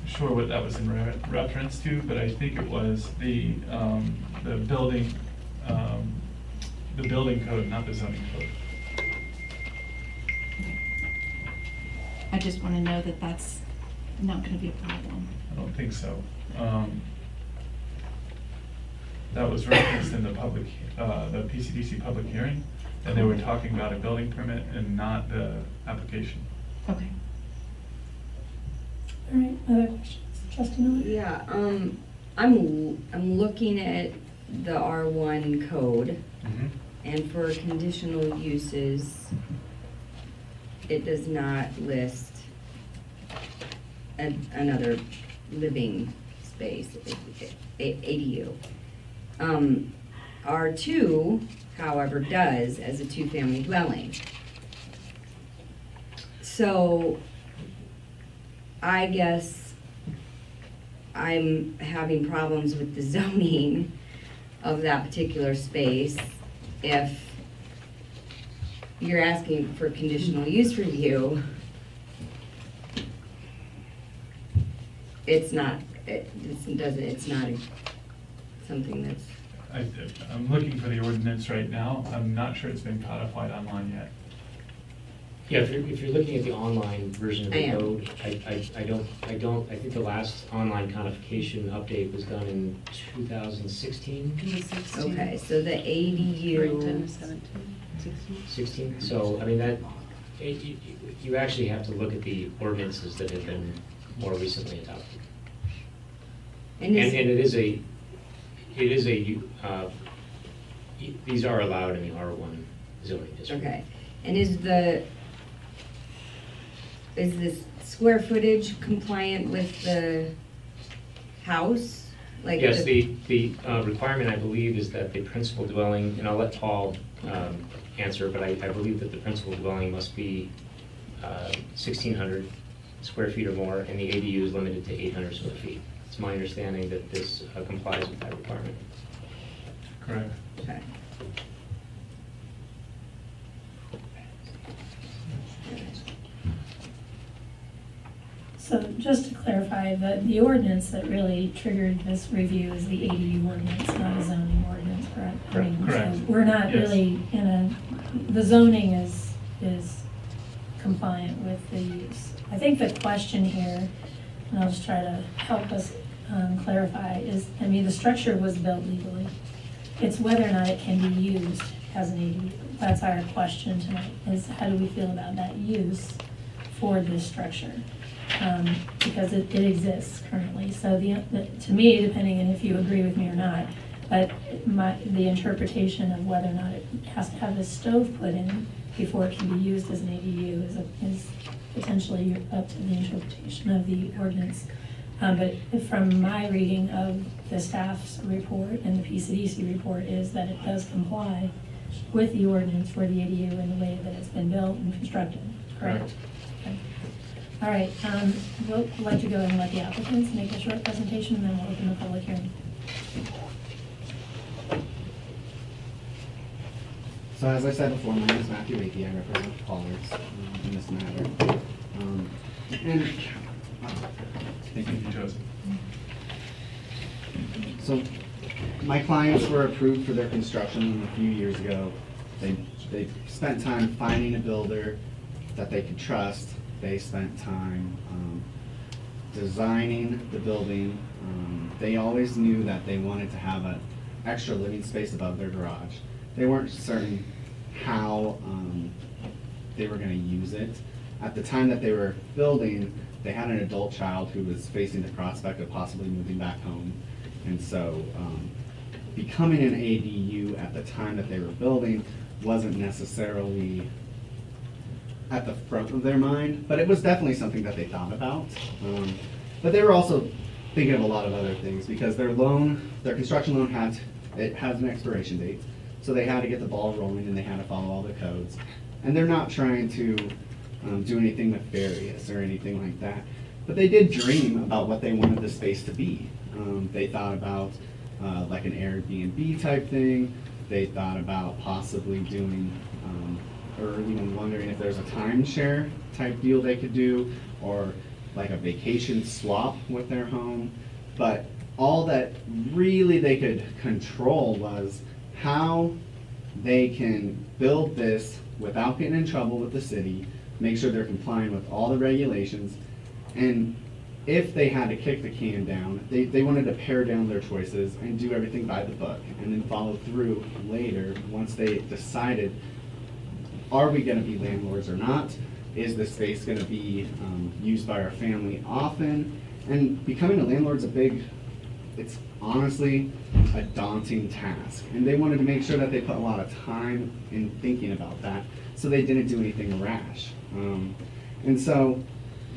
sure what that was in reference to, but I think it was the building code, not the zoning code. I just want to know that that's not going to be a problem. I don't think so. That was referenced in the public, the PCDC public hearing, and they were talking about a building permit and not the application. Okay. All right, other questions? Trustee Miller? Yeah, I'm looking at the R1 code, and for conditional uses, it does not list another living space, ADU. R2, however, does as a two-family dwelling. So I guess I'm having problems with the zoning of that particular space if you're asking for conditional use review. It's not, it's not something that's. I'm looking for the ordinance right now. I'm not sure it's been codified online yet. Yeah, if you're looking at the online version of I the am. code, I think the last online codification update was done in 2016. Okay, so the ADU. 16, so, I mean, that, you actually have to look at the ordinances that have been more recently adopted. And it is a, these are allowed in the R1 zoning district. Okay, and is this square footage compliant with the house? Like Yes, the requirement, I believe, is that the principal dwelling, and I'll let Paul answer, but I believe that the principal dwelling must be 1,600 square feet or more, and the ADU is limited to 800 square feet. It's my understanding that this complies with that requirement. Correct. Okay. So just to clarify, the ordinance that really triggered this review is the ADU ordinance, not a zoning ordinance, correct? I mean, so Correct. we're not Yes. really the zoning is compliant with the use. I think the question here, and I'll just try to help us clarify, is, I mean, the structure was built legally. It's whether or not it can be used as an ADU. That's our question tonight, is how do we feel about that use for this structure? Because it exists currently. So to me, depending on if you agree with me or not, but the interpretation of whether or not it has to have a stove put in before it can be used as an ADU is potentially up to the interpretation of the ordinance. But from my reading of the staff's report and the PCDC report is that it does comply with the ordinance for the ADU in the way that it's been built and constructed, correct? Okay. All right, we'll let you go and let the applicants make a short presentation, and then we'll open the public hearing. So as I said before, my name is Matthew Reiki. I represent Pollards in this matter. Thank you, Joseph. So my clients were approved for their construction a few years ago. They spent time finding a builder that they could trust. They spent time designing the building. They always knew that they wanted to have extra living space above their garage. They weren't certain how they were going to use it. At the time that they were building, they had an adult child who was facing the prospect of possibly moving back home. And so becoming an ADU at the time that they were building wasn't necessarily at the front of their mind, but it was definitely something that they thought about. But they were also thinking of a lot of other things because their construction loan has an expiration date. So they had to get the ball rolling and they had to follow all the codes. And they're not trying to do anything nefarious or anything like that. But they did dream about what they wanted the space to be. They thought about like an Airbnb type thing. They thought about possibly doing, or even wondering if there's a timeshare type deal they could do, or like a vacation swap with their home. But all that really they could control was how they can build this without getting in trouble with the city, make sure they're complying with all the regulations, and if they had to kick the can down, they wanted to pare down their choices and do everything by the book, and then follow through later once they decided, are we going to be landlords or not? Is the space going to be used by our family often? And becoming a landlord's it's honestly a daunting task. And they wanted to make sure that they put a lot of time in thinking about that, so they didn't do anything rash. And so,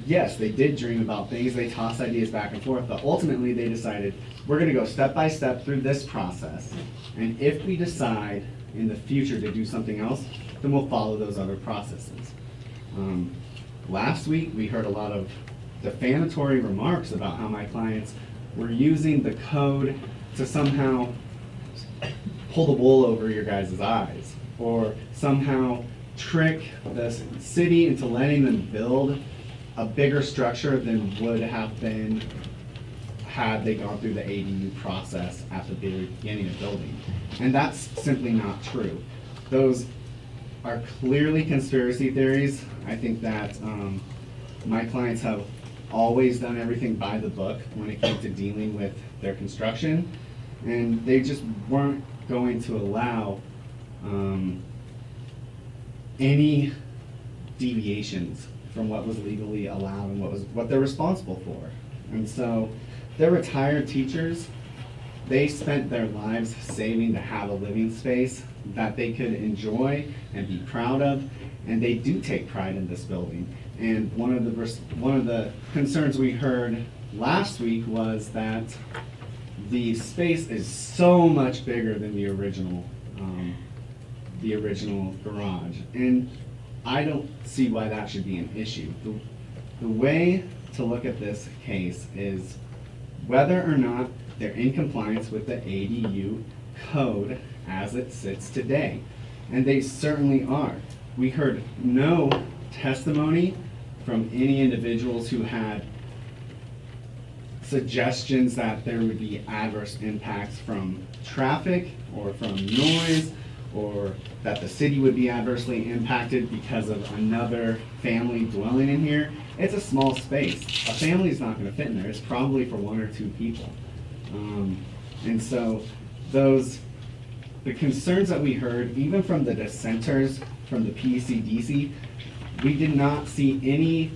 yes, they did dream about things, they tossed ideas back and forth, but ultimately they decided, we're gonna go step by step through this process, and if we decide in the future to do something else, then we'll follow those other processes. Last week, we heard a lot of defamatory remarks about how my clients were using the code to somehow pull the wool over your guys' eyes, or somehow trick the city into letting them build a bigger structure than would have been had they gone through the ADU process at the very beginning of building. And that's simply not true. Those are clearly conspiracy theories. I think that my clients have always done everything by the book when it came to dealing with their construction, and they just weren't going to allow any deviations from what was legally allowed and what they're responsible for. And so they're retired teachers. They spent their lives saving to have a living space that they could enjoy and be proud of, and they do take pride in this building. And one of the concerns we heard last week was that the space is so much bigger than the original garage, and I don't see why that should be an issue. The way to look at this case is whether or not they're in compliance with the ADU code as it sits today, and they certainly are. We heard no testimony from any individuals who had suggestions that there would be adverse impacts from traffic or from noise, or that the city would be adversely impacted because of another family dwelling in here. It's a small space. A family is not going to fit in there. It's probably for 1 or 2 people. And so the concerns that we heard, even from the dissenters from the PCDC, we did not see any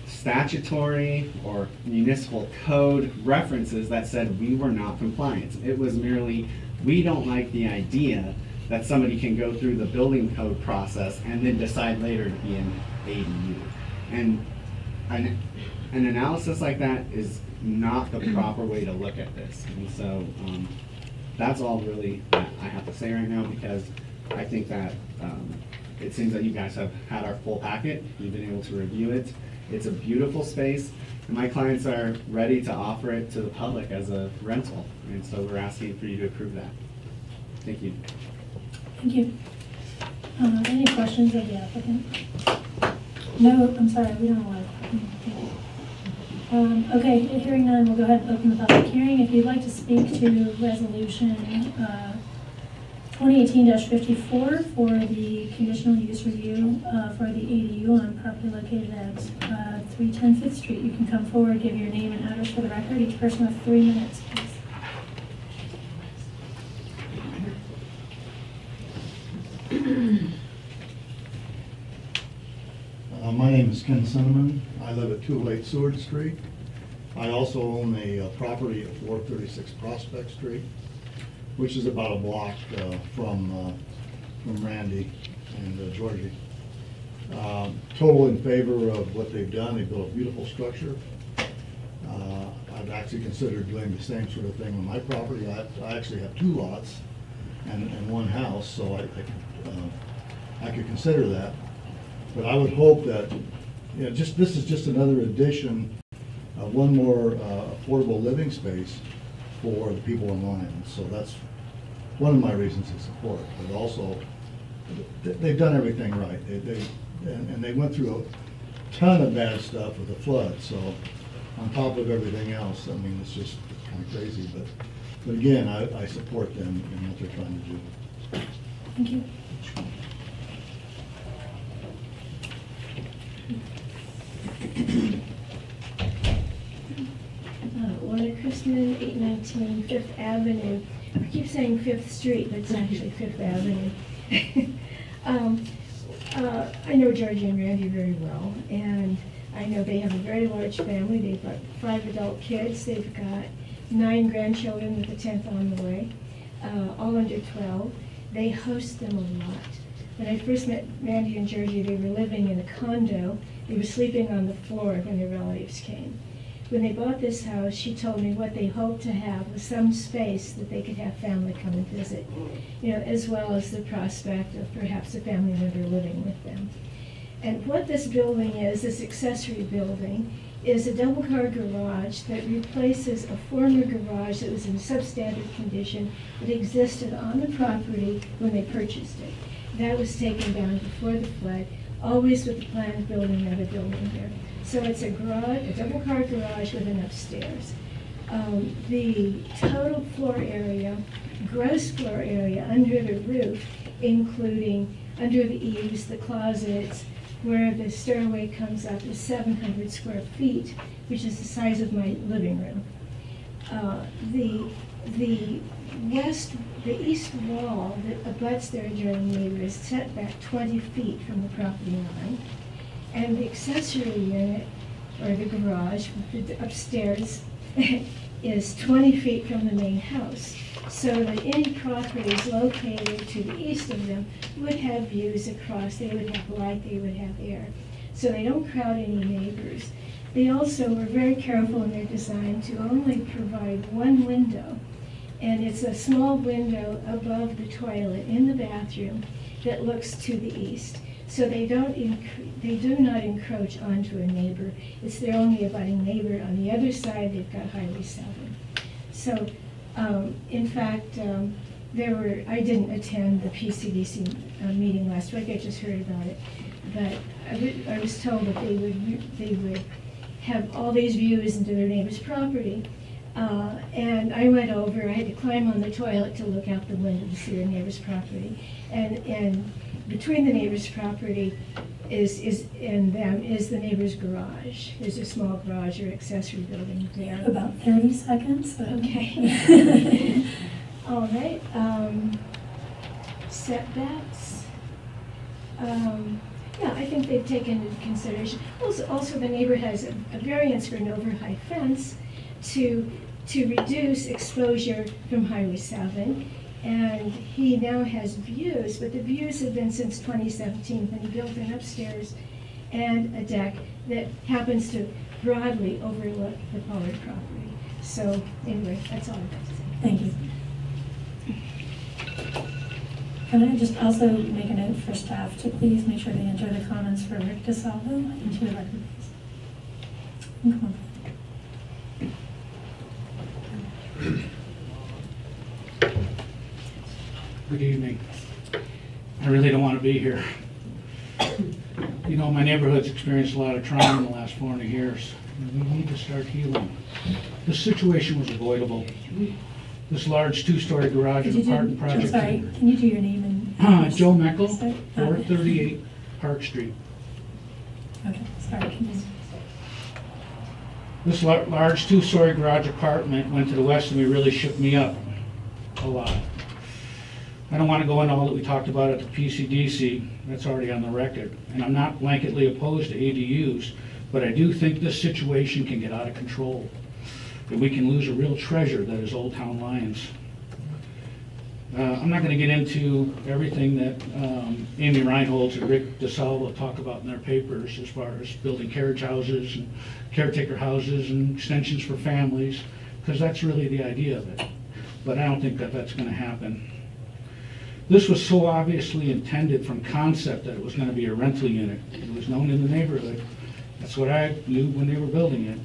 statutory or municipal code references that said we were not compliant. It was merely, we don't like the idea that somebody can go through the building code process and then decide later to be an ADU. And an analysis like that is not the proper way to look at this. And so that's all really that I have to say right now, because I think that it seems that you guys have had our full packet. You've been able to review it. It's a beautiful space, and my clients are ready to offer it to the public as a rental. And so we're asking for you to approve that. Thank you. Thank you. Any questions of the applicant? No, I'm sorry, we don't allow that. Okay, hearing none, we'll go ahead and open the public hearing. If you'd like to speak to resolution 2018-54 for the conditional use review for the ADU on property located at 310 5th Street, you can come forward, give your name and address for the record. Each person has 3 minutes, please. My name is Ken Cinnamon. I live at 208 Seward Street. I also own a property at 436 Prospect Street, which is about a block from Randy and Georgie. Total in favor of what they've done. They built a beautiful structure. I've actually considered doing the same sort of thing on my property. I actually have 2 lots and 1 house, so I could consider that. But I would hope that, this is just another addition, one more affordable living space for the people in Lyon. So that's one of my reasons to support. But also, they've done everything right. And they went through a ton of bad stuff with the flood. So on top of everything else, I mean, it's just kind of crazy. But again, I support them in what they're trying to do. Thank you. Lorna Chrisman, 819 Fifth Avenue. I keep saying 5th Street, but it's actually 5th Avenue. I know Georgie and Randy very well, and I know they have a very large family. They've got 5 adult kids. They've got 9 grandchildren with the 10th on the way, all under 12. They host them a lot. When I first met Randy and Georgie, they were living in a condo. They were sleeping on the floor when their relatives came. When they bought this house, she told me what they hoped to have was some space that they could have family come and visit, as well as the prospect of perhaps a family member living with them. And what this building is, this accessory building, is a double-car garage that replaces a former garage that was in substandard condition that existed on the property when they purchased it. That was taken down before the flood, always with the plan of building another building there. So it's a garage, a double-car garage with an upstairs. The total floor area, gross floor area under the roof, including under the eaves, the closets, where the stairway comes up, is 700 square feet, which is the size of my living room. The east wall that abuts their adjoining neighbor is set back 20 feet from the property line. And the accessory unit, or the garage, upstairs, is 20 feet from the main house. So that any properties located to the east of them would have views across. They would have light, they would have air. So they don't crowd any neighbors. They also were very careful in their design to only provide 1 window. And it's a small window above the toilet in the bathroom that looks to the east. So they do not encroach onto a neighbor. It's their only abutting neighbor. On the other side, they've got Highway 7. So, in fact, I didn't attend the PCDC meeting last week. I just heard about it. But I was told that they would have all these views into their neighbor's property. And I went over. I had to climb on the toilet to look out the window to see their neighbor's property. And between the neighbor's property and them is the neighbor's garage. There's a small garage or accessory building there. About 30 seconds. Okay. All right. Setbacks. Yeah, I think they've taken into consideration. Also, the neighbor has a variance for an overhigh fence to reduce exposure from Highway 7. And he now has views, but the views have been since 2017 when he built an upstairs and a deck that happens to broadly overlook the Pollard property. So anyway, that's all I've got to say. Thank you. Can I just also make a note for staff to please make sure they enter the comments for Rick DeSalvo into the record, please. Good evening. I really don't want to be here. You know, my neighborhood's experienced a lot of trauma in the last 400 years. We need to start healing. This situation was avoidable. This large 2-story garage is a parking project. I'm sorry, can you do your name and? Joe Meckel, 438 Park Street. Okay, sorry, can you? This large 2-story garage apartment went to the west of me, really shook me up a lot. I don't want to go into all that we talked about at the PCDC, that's already on the record. And I'm not blanketly opposed to ADUs, but I do think this situation can get out of control. And we can lose a real treasure that is Old Town Lyons. I'm not going to get into everything that Amy Reinholz and Rick DeSalvo talk about in their papers as far as building carriage houses and caretaker houses and extensions for families, because that's really the idea of it. But I don't think that that's going to happen. This was so obviously intended from concept that it was going to be a rental unit. It was known in the neighborhood. That's what I knew when they were building it.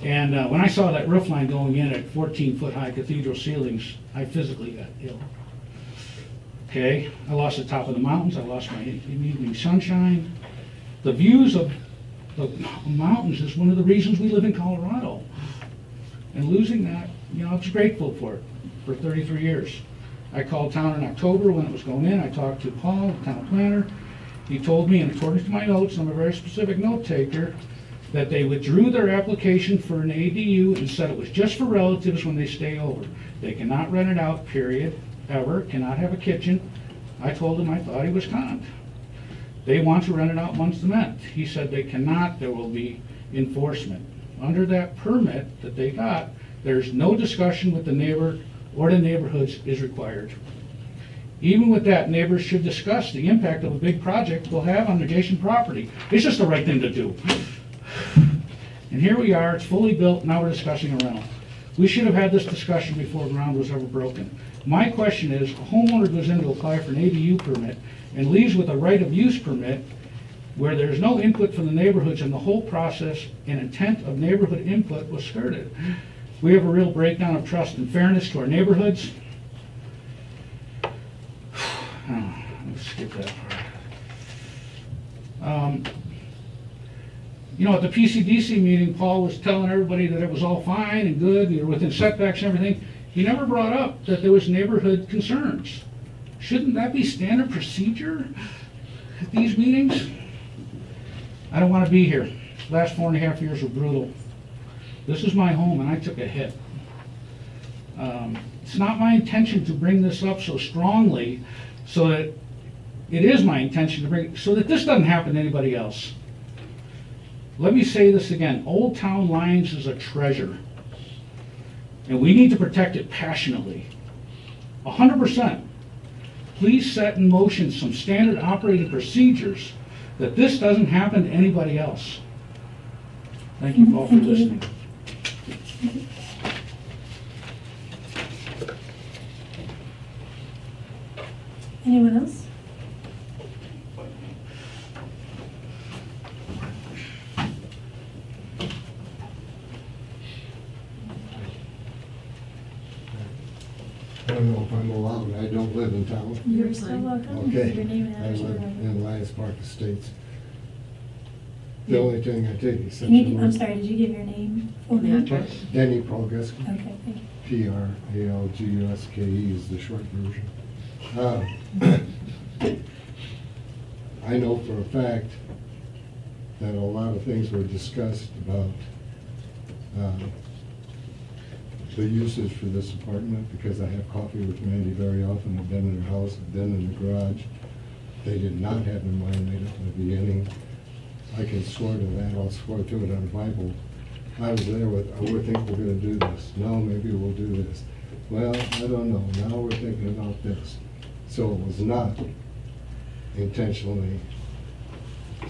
And when I saw that roof line going in at 14-foot high cathedral ceilings, I physically got ill. Okay, I lost the top of the mountains, I lost my evening sunshine. The views of the mountains is one of the reasons we live in Colorado. And losing that, you know, I was grateful for it for 33 years. I called town in October when it was going in. I talked to Paul, the town planner. He told me, and according to my notes, I'm a very specific note taker, that they withdrew their application for an ADU and said it was just for relatives when they stay over. They cannot rent it out, period, ever, cannot have a kitchen. I told him I thought he was conned. They want to rent it out month to month. He said they cannot, there will be enforcement. Under that permit that they got, there's no discussion with the neighbor or the neighborhoods is required. Even with that, neighbors should discuss the impact of a big project will have on adjacent property. It's just the right thing to do. And here we are, it's fully built, now we're discussing a rental. We should have had this discussion before ground was ever broken. My question is, a homeowner goes in to apply for an ADU permit and leaves with a right of use permit where there's no input from the neighborhoods and the whole process and intent of neighborhood input was skirted. We have a real breakdown of trust and fairness to our neighborhoods. Let's skip that part. You know, at the PCDC meeting, Paul was telling everybody that it was all fine and good, you're within setbacks and everything. He never brought up that there was neighborhood concerns. Shouldn't that be standard procedure at these meetings? I don't want to be here. Last 4.5 years were brutal. This is my home and I took a hit. It's not my intention to bring this up so strongly so that it is my intention to bring, so that this doesn't happen to anybody else. Let me say this again, Old Town Lyons is a treasure. And we need to protect it passionately. 100%. Please set in motion some standard operating procedures that this doesn't happen to anybody else. Thank you all for listening. Anyone else? I don't know if I'm allowed, I don't live in town. You're so welcome. Okay, Your name and I address. live in Lyons Park Estates. The only thing I take Can exception you, I'm with, sorry, did you give your name, full name? Danny Pralguski. Okay, thank you. Pralguske is the short version. I know for a fact that a lot of things were discussed about the usage for this apartment, because I have coffee with Randy very often. I've been in her house, I've been in the garage. They did not have their mind made up in the beginning. I can swear to that, I'll swear to it on the Bible. I was there with, oh, we think we're gonna do this. No, maybe we'll do this. Well, I don't know, now we're thinking about this. So it was not intentionally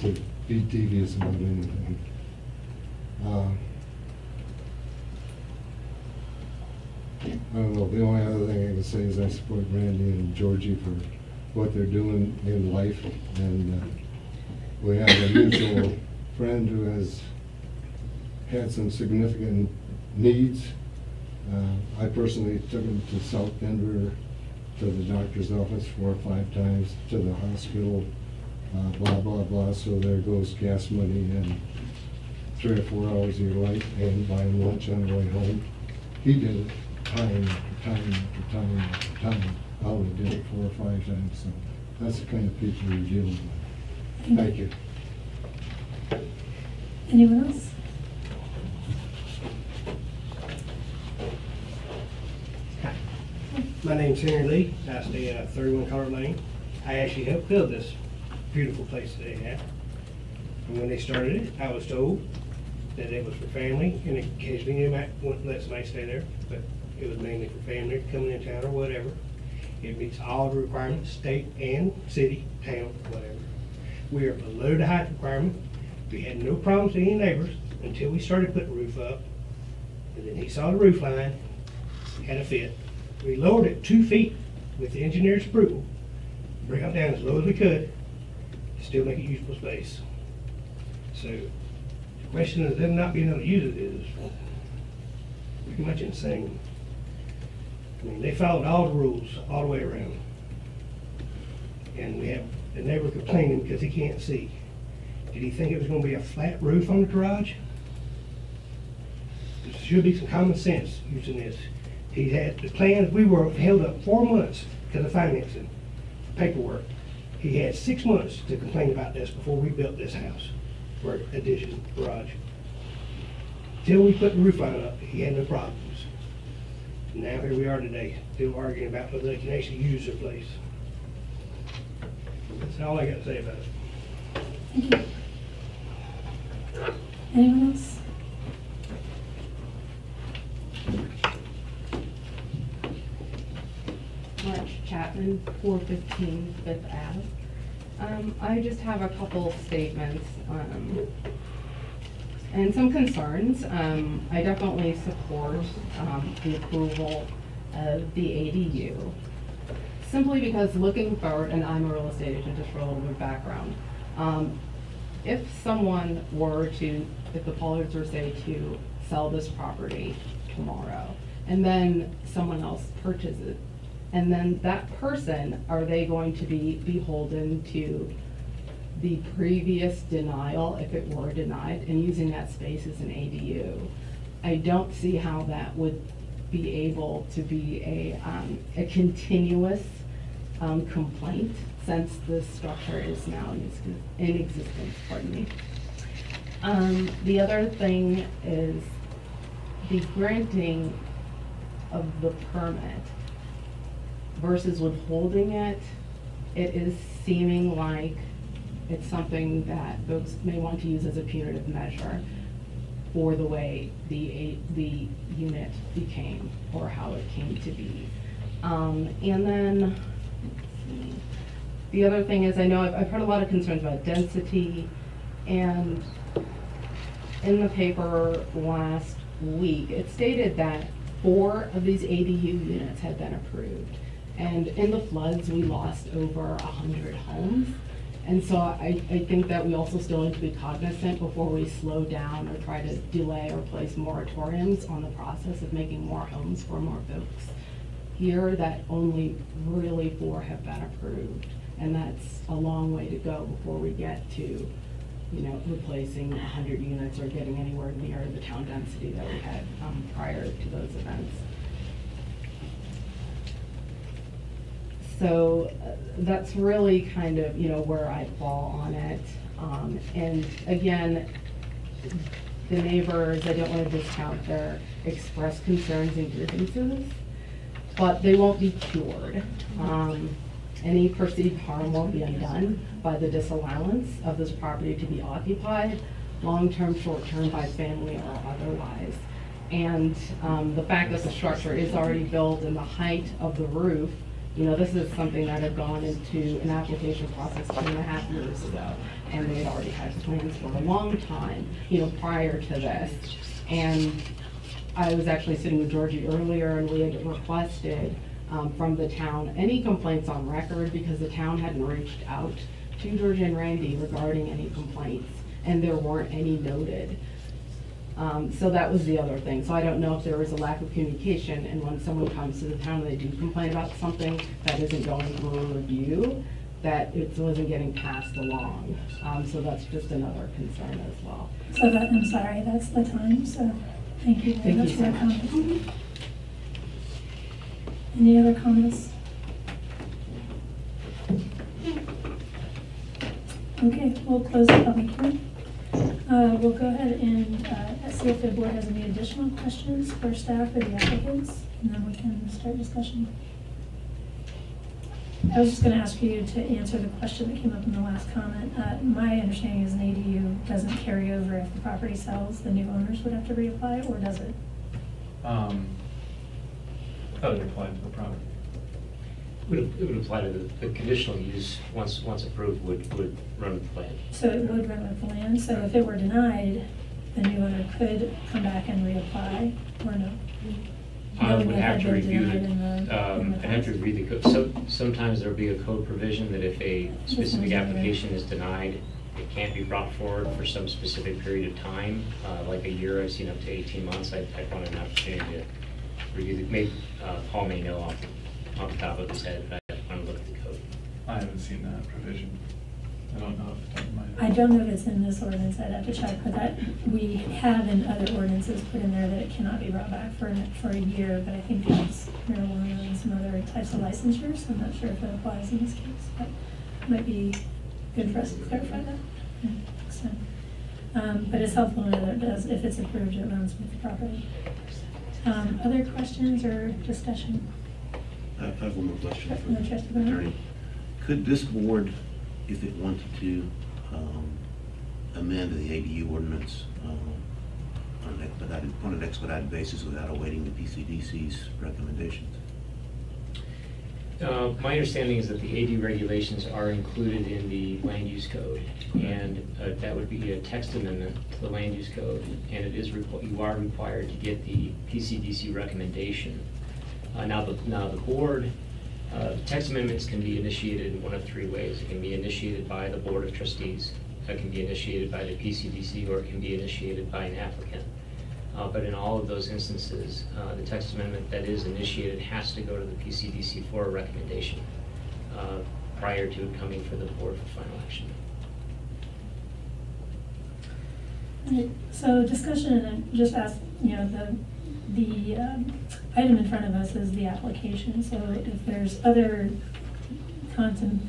to be devious about anything. I don't know, the only other thing I can say is I support Randy and Georgie for what they're doing in life. And we have a mutual friend who has had some significant needs. I personally took him to South Denver, to the doctor's office 4 or 5 times, to the hospital, blah, blah, blah. So there goes gas money and 3 or 4 hours of your life and buying lunch on the way home. He did it time after time after time after time. I only did it 4 or 5 times. So that's the kind of people you're dealing with. Thank you. Anyone else? My name's Henry Lee. I stay at 31 Carter Lane. I actually helped build this beautiful place that they have. And when they started it, I was told that it was for family, and occasionally you might want to let somebody stay there, but it was mainly for family coming in town or whatever. It meets all the requirements, state and city, town, whatever. We are below the height requirement. We had no problems with any neighbors until we started putting the roof up. And then he saw the roof line, had a fit. We lowered it 2 feet with the engineer's approval, bring it down as low as we could, still make it usable space. So the question of them not being able to use it is pretty much insane. I mean, they followed all the rules all the way around. And we have the neighbor complaining because he can't see. Did he think it was going to be a flat roof on the garage? There should be some common sense using this. He had the plans, we were held up 4 months because of financing, paperwork. He had 6 months to complain about this before we built this house for addition, garage. Till we put the roof on it up, he had no problems. Now here we are today, still arguing about whether they can actually use their place. That's all I got to say about it. Thank you. Anyone else? March Chapman, 415 Fifth Ave. I just have a couple statements and some concerns. I definitely support the approval of the ADU, simply because looking forward, and I'm a real estate agent, just for a little bit of background. If someone were to, if the Pollards were say to sell this property tomorrow, and then someone else purchases it, and then that person, are they going to be beholden to the previous denial if it were denied and using that space as an ADU? I don't see how that would be able to be a continuous complaint since the structure is now in existence, pardon me. The other thing is the granting of the permit versus withholding it. It is seeming like it's something that folks may want to use as a punitive measure for the way the unit became or how it came to be. And then, let's see. The other thing is, I know I've heard a lot of concerns about density, and in the paper last week, it stated that 4 of these ADU units had been approved. And in the floods, we lost over 100 homes. And so I think that we also still need to be cognizant before we slow down or try to delay or place moratoriums on the process of making more homes for more folks here, that only really 4 have been approved. And that's a long way to go before we get to, you know, replacing 100 units or getting anywhere near the town density that we had prior to those events. So that's really kind of, you know, where I fall on it. And again, the neighbors, I don't want to discount their expressed concerns and grievances, but they won't be cured. Any perceived harm won't be undone by the disallowance of this property to be occupied, long-term, short-term, by family or otherwise. And the fact that the structure is already built and the height of the roof, you know, this is something that had gone into an application process 2.5 years ago, and they had already had plans for a long time, you know, prior to this. And I was actually sitting with Georgie earlier, and we had requested from the town any complaints on record, because the town hadn't reached out to Georgie and Randy regarding any complaints, and there weren't any noted. So that was the other thing. So I don't know if there was a lack of communication, and when someone comes to the town and they do complain about something that isn't going through a review, that it wasn't getting passed along. So that's just another concern as well. So that, I'm sorry, that's the time, so thank you very much for your comments. Any other comments? Okay, we'll close the public hearing. We'll go ahead and see if the board has any additional questions for staff or the applicants, and then we can start discussion. I was just gonna ask you to answer the question that came up in the last comment. My understanding is an ADU doesn't carry over if the property sells, the new owners would have to reapply, or does it? That would apply to the property. It would apply to the conditional use, once approved, would run with the land. So it would run with the land, so if it were denied, the new owner could come back and reapply, or no? I Knowing would it have had to been review denied in it. the I'd have to read the code. So sometimes there'll be a code provision that if a specific application is denied, it can't be brought forward for some specific period of time, like a year. I've seen up to 18 months. I'd want an opportunity to review the, maybe Paul may know off the top of his head, but I want to look at the code. I haven't seen that provision. I don't know if that might. I don't know if it's in this ordinance, I'd have to check, but that, we have in other ordinances put in there that it cannot be brought back for a year, but I think that's marijuana and some other types of licensures, I'm not sure if it applies in this case, but it might be good for us to clarify that next time. But it's helpful to know that it does, if it's approved, it runs with the property. Other questions or discussion? I have one more question for No, the Trustee attorney. Bernard? Could this board, if it wanted to, amend the ADU ordinance on an expedited basis without awaiting the PCDC's recommendations? My understanding is that the AD regulations are included in the land use code, and that would be a text amendment to the land use code, and it is you are required to get the PCDC recommendation. Now the board, text amendments can be initiated in one of three ways. It can be initiated by the Board of Trustees, it can be initiated by the PCDC, or it can be initiated by an applicant. But in all of those instances, the text amendment that is initiated has to go to the PCDC for a recommendation prior to it coming for the board for final action. Right, so discussion, and just ask, the item in front of us is the application, so if there's other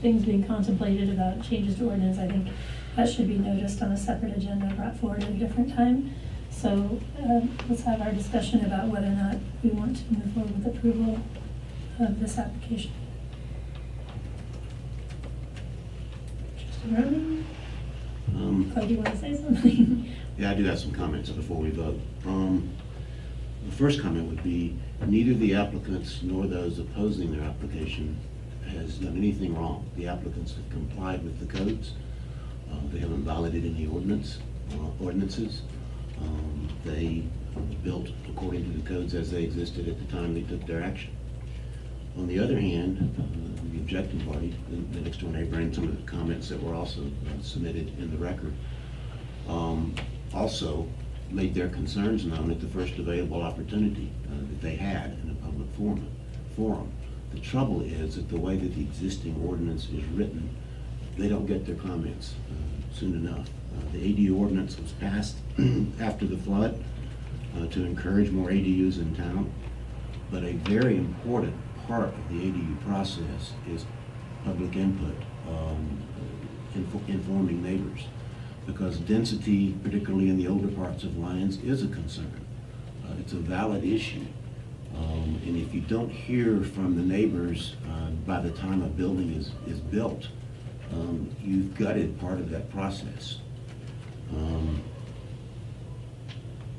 things being contemplated about changes to ordinance, I think that should be noticed on a separate agenda brought forward at a different time. So let's have our discussion about whether or not we want to move forward with approval of this application. Trustee Roman? Oh, do you want to say something? Yeah, I do have some comments before we vote. The first comment would be, neither the applicants nor those opposing their application has done anything wrong. The applicants have complied with the codes. They haven't violated any ordinances. They built according to the codes as they existed at the time they took their action. On the other hand, the objecting party, the next door neighbor, and some of the comments that were also submitted in the record, also made their concerns known at the first available opportunity that they had in a public forum. The trouble is that the way that the existing ordinance is written, they don't get their comments soon enough. The ADU ordinance was passed after the flood to encourage more ADUs in town, but a very important part of the ADU process is public input, informing neighbors, because density, particularly in the older parts of Lyons, is a concern. It's a valid issue. And if you don't hear from the neighbors by the time a building is built, you've gutted part of that process.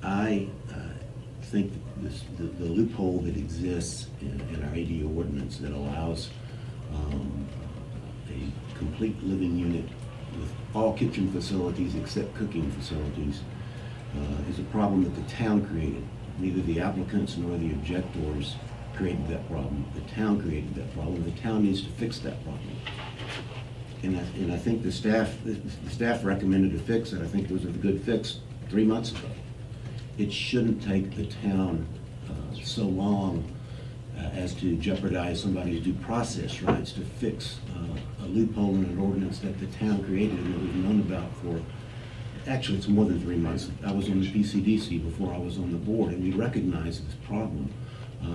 I think the loophole that exists in our ADU ordinance that allows a complete living unit with all kitchen facilities except cooking facilities is a problem that the town created. Neither the applicants nor the objectors created that problem. The town created that problem. The town needs to fix that problem. And I think the staff recommended a fix that I think was a good fix 3 months ago. It shouldn't take the town so long as to jeopardize somebody's due process rights to fix a loophole in an ordinance that the town created and that we've known about for, actually it's more than 3 months. I was on the PCDC before I was on the board, and we recognized this problem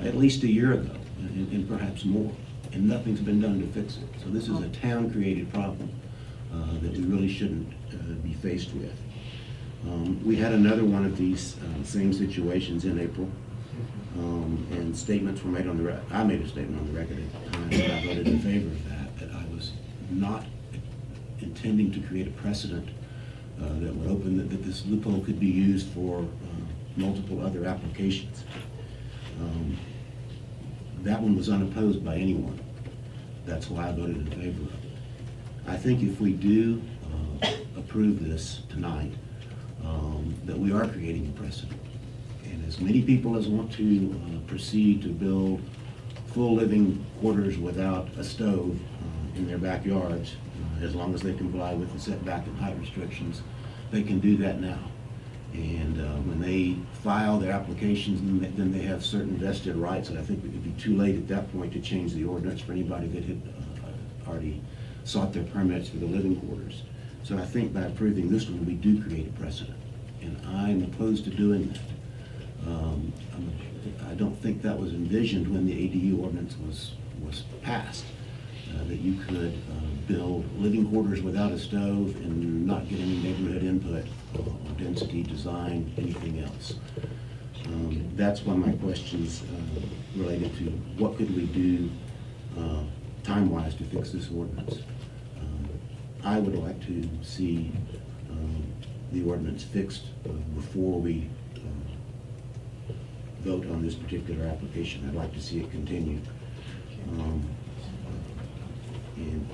at least a year ago, and perhaps more, and nothing's been done to fix it. So this is a town-created problem that we really shouldn't be faced with. We had another one of these same situations in April, and statements were made on the record. I made a statement on the record at the time, and I voted in favor of that. not intending to create a precedent that would open, that this loophole could be used for multiple other applications. That one was unopposed by anyone. That's why I voted in favor of it. I think if we do approve this tonight, that we are creating a precedent. And as many people as want to proceed to build full living quarters without a stove in their backyards, as long as they comply with the setback and height restrictions, they can do that now. And when they file their applications, then they have certain vested rights, and I think it would be too late at that point to change the ordinance for anybody that had already sought their permits for the living quarters. So I think by approving this one, we do create a precedent, and I'm opposed to doing that. I don't think that was envisioned when the ADU ordinance was passed, that you could build living quarters without a stove and not get any neighborhood input on density, design, anything else. That's one of my questions related to what could we do time-wise to fix this ordinance. I would like to see the ordinance fixed before we vote on this particular application. I'd like to see it continue. And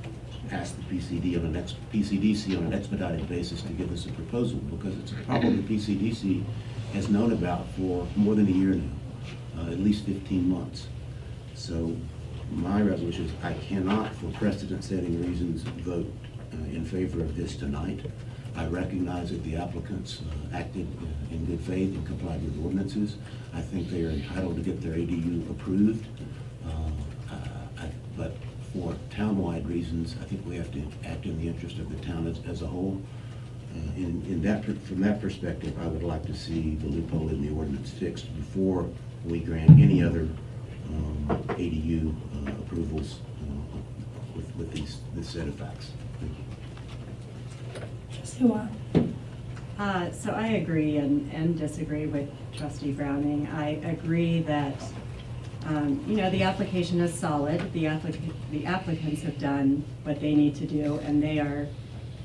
ask the PCDC on an expedited basis to give us a proposal, because it's a problem the PCDC has known about for more than a year now, at least 15 months. So my resolution is I cannot, for precedent-setting reasons, vote in favor of this tonight. I recognize that the applicants acted in good faith and complied with ordinances. I think they are entitled to get their ADU approved. But for town-wide reasons, I think we have to act in the interest of the town as a whole. From that perspective, I would like to see the loophole in the ordinance fixed before we grant any other ADU approvals with this set of facts. Thank you. Trustee Watt. So I agree and disagree with Trustee Browning. I agree that the application is solid. The applicants have done what they need to do, and they are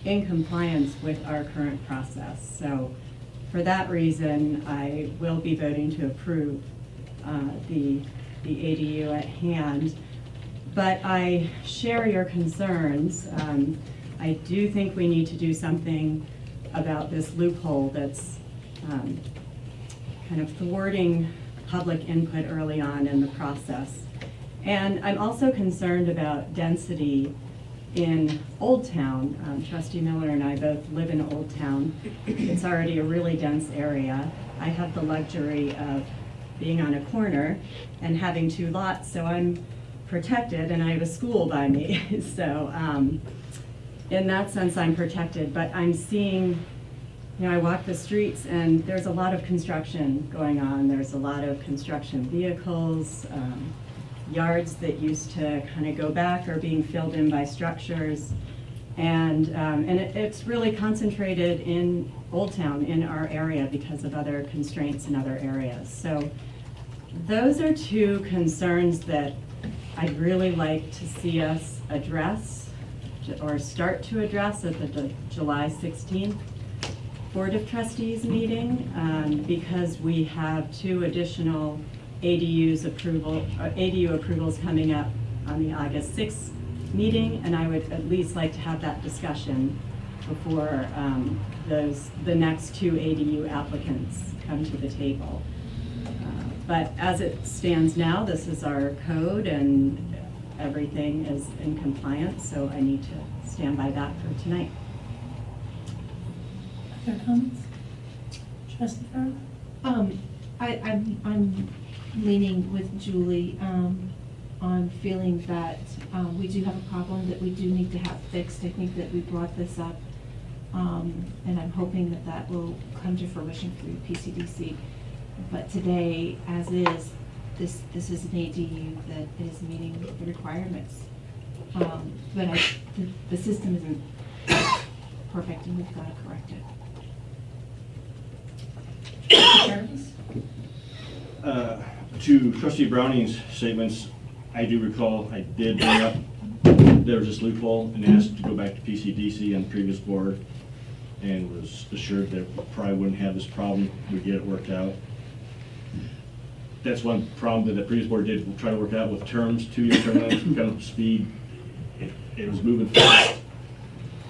in compliance with our current process. So for that reason, I will be voting to approve the ADU at hand. But I share your concerns. I do think we need to do something about this loophole that's kind of thwarting public input early on in the process. And I'm also concerned about density in Old Town. Trustee Miller and I both live in Old Town. It's already a really dense area. I have the luxury of being on a corner and having 2 lots, so I'm protected, and I have a school by me. So in that sense, I'm protected, but I'm seeing, I walk the streets and there's a lot of construction going on. There's a lot of construction vehicles, yards that used to kind of go back are being filled in by structures. And it's really concentrated in Old Town, in our area, because of other constraints in other areas. So those are 2 concerns that I'd really like to see us address, or start to address at the July 16th Board of Trustees meeting, because we have 2 additional ADU approvals coming up on the August 6th meeting, and I would at least like to have that discussion before the next 2 ADU applicants come to the table. But as it stands now, this is our code and everything is in compliance, so I need to stand by that for tonight. Other comments? Trustee Farrell? I'm leaning with Julie on feeling that we do have a problem that we do need to have fixed. I think that we brought this up, and I'm hoping that that will come to fruition through PCDC. But today, as is, this is an ADU that is meeting the requirements. But the system isn't perfect, and we've got to correct it. To Trustee Browning's statements, I do recall I did bring up there was this loophole and asked to go back to PCDC on the previous board, and was assured that we probably wouldn't have this problem, we'd get it worked out. That's one problem that the previous board did, try to work out with terms, 2-year term limits, kind of speed. It was moving fast,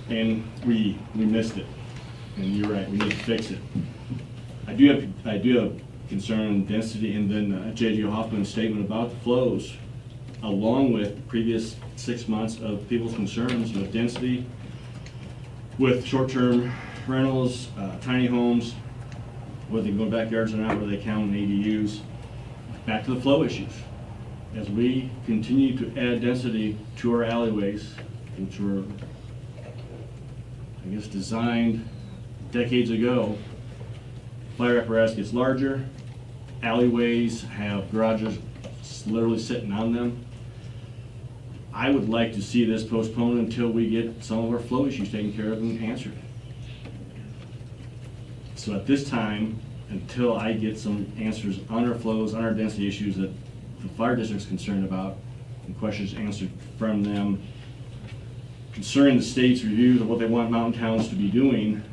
and we missed it. And you're right, we need to fix it. I do have concern on density, and then J.J. Hoffman's statement about the flows, along with previous 6 months of people's concerns with density, with short-term rentals, tiny homes, whether they go in backyards or not, whether they count in ADUs. Back to the flow issues. As we continue to add density to our alleyways, which were, I guess, designed decades ago, fire apparatus gets larger, alleyways have garages literally sitting on them. I would like to see this postponed until we get some of our flow issues taken care of and answered. So at this time, until I get some answers on our flows, on our density issues that the fire district's concerned about, and questions answered from them concerning the state's review of what they want mountain towns to be doing,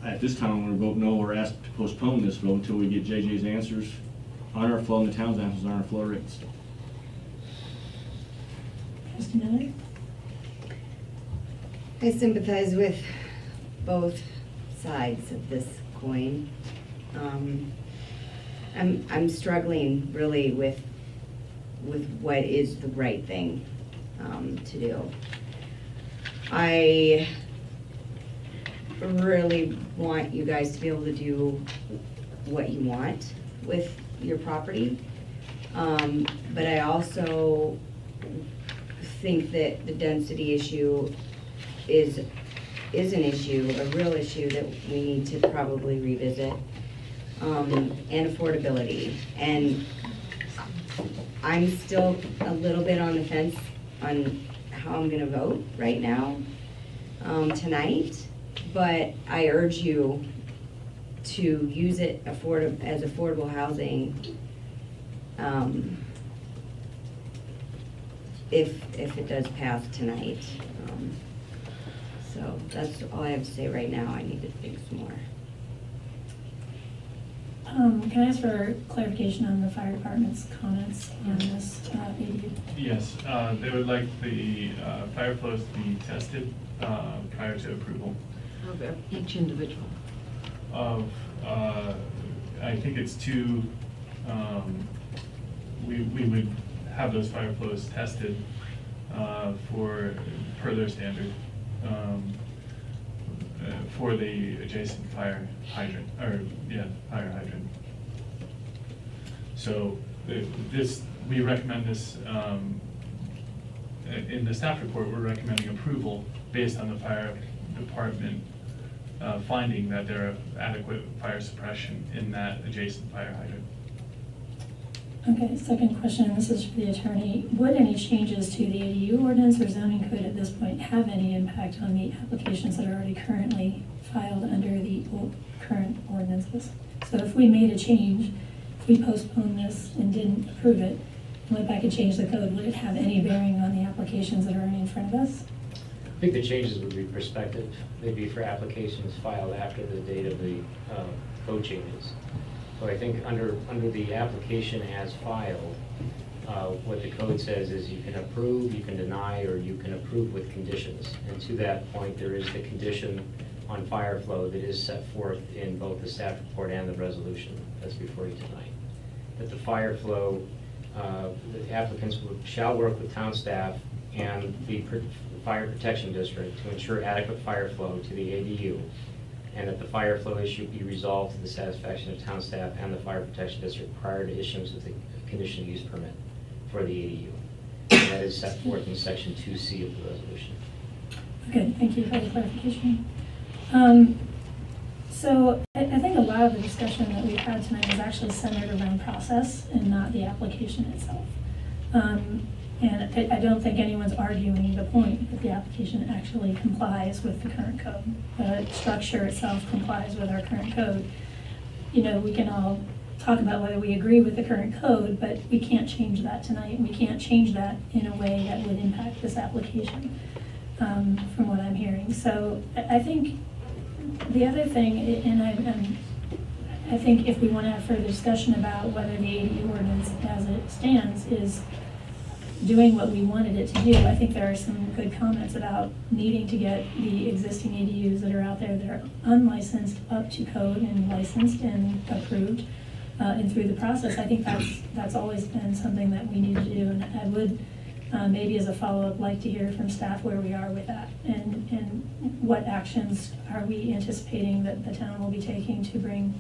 at this time I'm going to vote no or ask to postpone this vote until we get JJ's answers on our flow and the town's answers on our flow rates. Trustee Miller? I sympathize with both sides of this coin. I'm struggling really with what is the right thing to do. I really want you guys to be able to do what you want with your property, but I also think that the density issue is an issue, a real issue that we need to probably revisit, and affordability. And I'm still a little bit on the fence on how I'm gonna vote right now, tonight, but I urge you to use it as affordable housing, if it does pass tonight. So that's all I have to say right now. I need to think some more. Can I ask for clarification on the fire department's comments on this ADU? Yes, they would like the fire flows to be tested prior to approval. Of each individual. Of, I think it's two, we would have those fire flows tested per their standard, for the adjacent fire hydrant, fire hydrant. So we recommend this, in the staff report, we're recommending approval based on the fire department finding that there are adequate fire suppression in that adjacent fire hydrant. Okay, second question, this is for the attorney. Would any changes to the ADU ordinance or zoning code at this point have any impact on the applications that are already currently filed under the current ordinances? So if we made a change, if we postponed this and didn't approve it, went back and changed the code, would it have any bearing on the applications that are already in front of us? I think the changes would be prospective. They'd be for applications filed after the date of the code changes. So I think under the application as filed, what the code says is you can approve, you can deny, or you can approve with conditions. And to that point, there is the condition on fire flow that is set forth in both the staff report and the resolution that's before you tonight. That the fire flow, the applicants shall work with town staff and the fire protection district to ensure adequate fire flow to the ADU, and that the fire flow issue be resolved to the satisfaction of town staff and the fire protection district prior to issuance of the conditional use permit for the ADU. And that is set forth in section 2C of the resolution. Okay, thank you for the clarification. So I think a lot of the discussion that we've had tonight is actually centered around process and not the application itself. And I don't think anyone's arguing the point that the application actually complies with the current code. The structure itself complies with our current code. You know, we can all talk about whether we agree with the current code, but we can't change that tonight. We can't change that in a way that would impact this application, from what I'm hearing. So I think the other thing, and I think if we want to have further discussion about whether the ADU ordinance as it stands is doing what we wanted it to do, I think there are some good comments about needing to get the existing ADUs that are out there that are unlicensed up to code and licensed and approved and through the process. I think that's always been something that we need to do, and I would maybe as a follow-up like to hear from staff where we are with that and what actions are we anticipating that the town will be taking to bring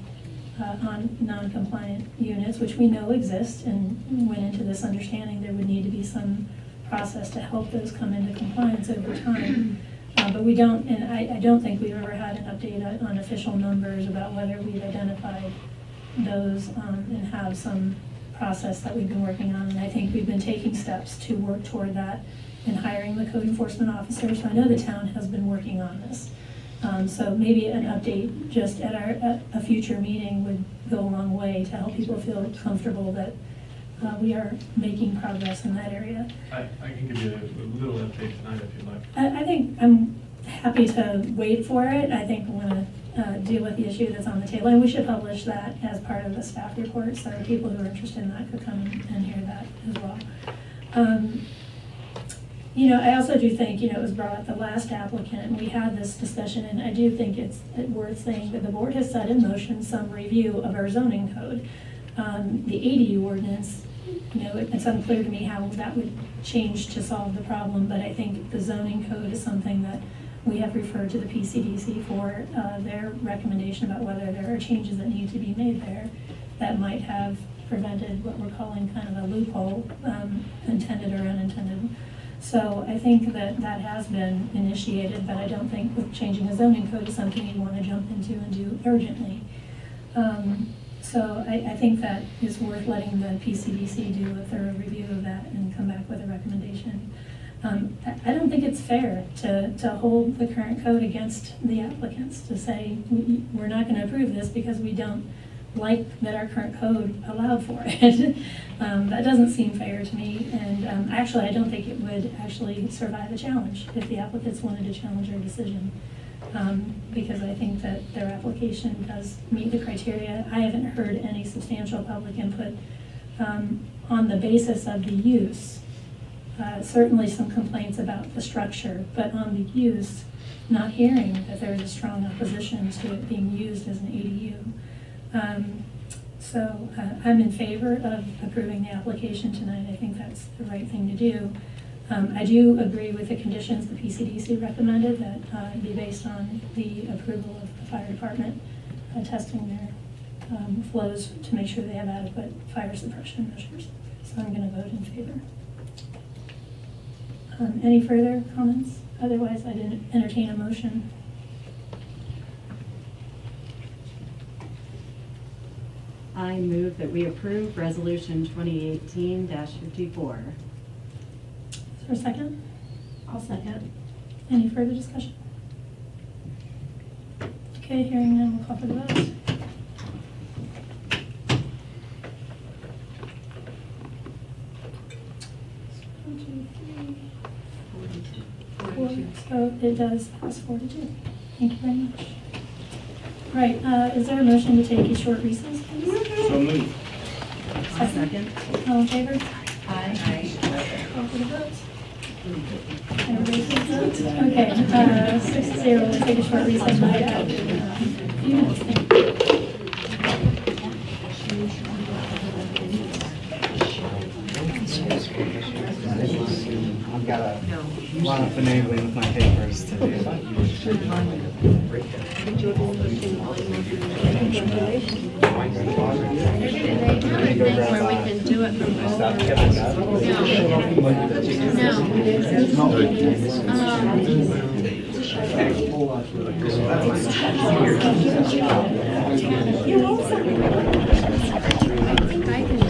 on non-compliant units, which we know exist and went into this understanding there would need to be some process to help those come into compliance over time. But we don't, and I don't think we've ever had an update on official numbers about whether we've identified those and have some process that we've been working on. And I think we've been taking steps to work toward that and hiring the code enforcement officers. So I know the town has been working on this. So maybe an update just at a future meeting would go a long way to help people feel comfortable that we are making progress in that area. I can give you a little update tonight if you'd like. I think I'm happy to wait for it. I think we're going to deal with the issue that's on the table, and we should publish that as part of the staff report so people who are interested in that could come and hear that as well. You know, I also do think, you know, it was brought up the last applicant, we had this discussion, and I do think it's worth saying that the board has set in motion some review of our zoning code. The ADU ordinance, you know, it's unclear to me how that would change to solve the problem, but I think the zoning code is something that we have referred to the PCDC for their recommendation about whether there are changes that need to be made there that might have prevented what we're calling kind of a loophole, intended or unintended. So I think that has been initiated, but I don't think with changing a zoning code is something you want to jump into and do urgently. So I think that is worth letting the PCDC do a thorough review of that and come back with a recommendation. I don't think it's fair to hold the current code against the applicants, to say we're not going to approve this because we don't like that our current code allowed for it. That doesn't seem fair to me, and actually I don't think it would actually survive a challenge if the applicants wanted to challenge our decision, because I think that their application does meet the criteria. I haven't heard any substantial public input on the basis of the use. Certainly some complaints about the structure, but on the use, not hearing that there is a strong opposition to it being used as an ADU. So I'm in favor of approving the application tonight. I think that's the right thing to do. I do agree with the conditions the PCDC recommended, that be based on the approval of the fire department testing their flows to make sure they have adequate fire suppression measures. So I'm going to vote in favor. Any further comments? Otherwise, I'd entertain a motion. I move that we approve Resolution 2018-54. Is there a second? I'll second. Any further discussion? Okay, hearing none, we'll call for the vote. So it does pass 4-2. Thank you very much. Right, is there a motion to take a short recess, please? So moved. Second. All in favor? Aye. Call for the vote. Everybody takes vote? Okay, 6-0, we'll take a short recess by a few minutes. Thank you. I've got a lot of finagling with my papers to do. Where we can do it from I think I can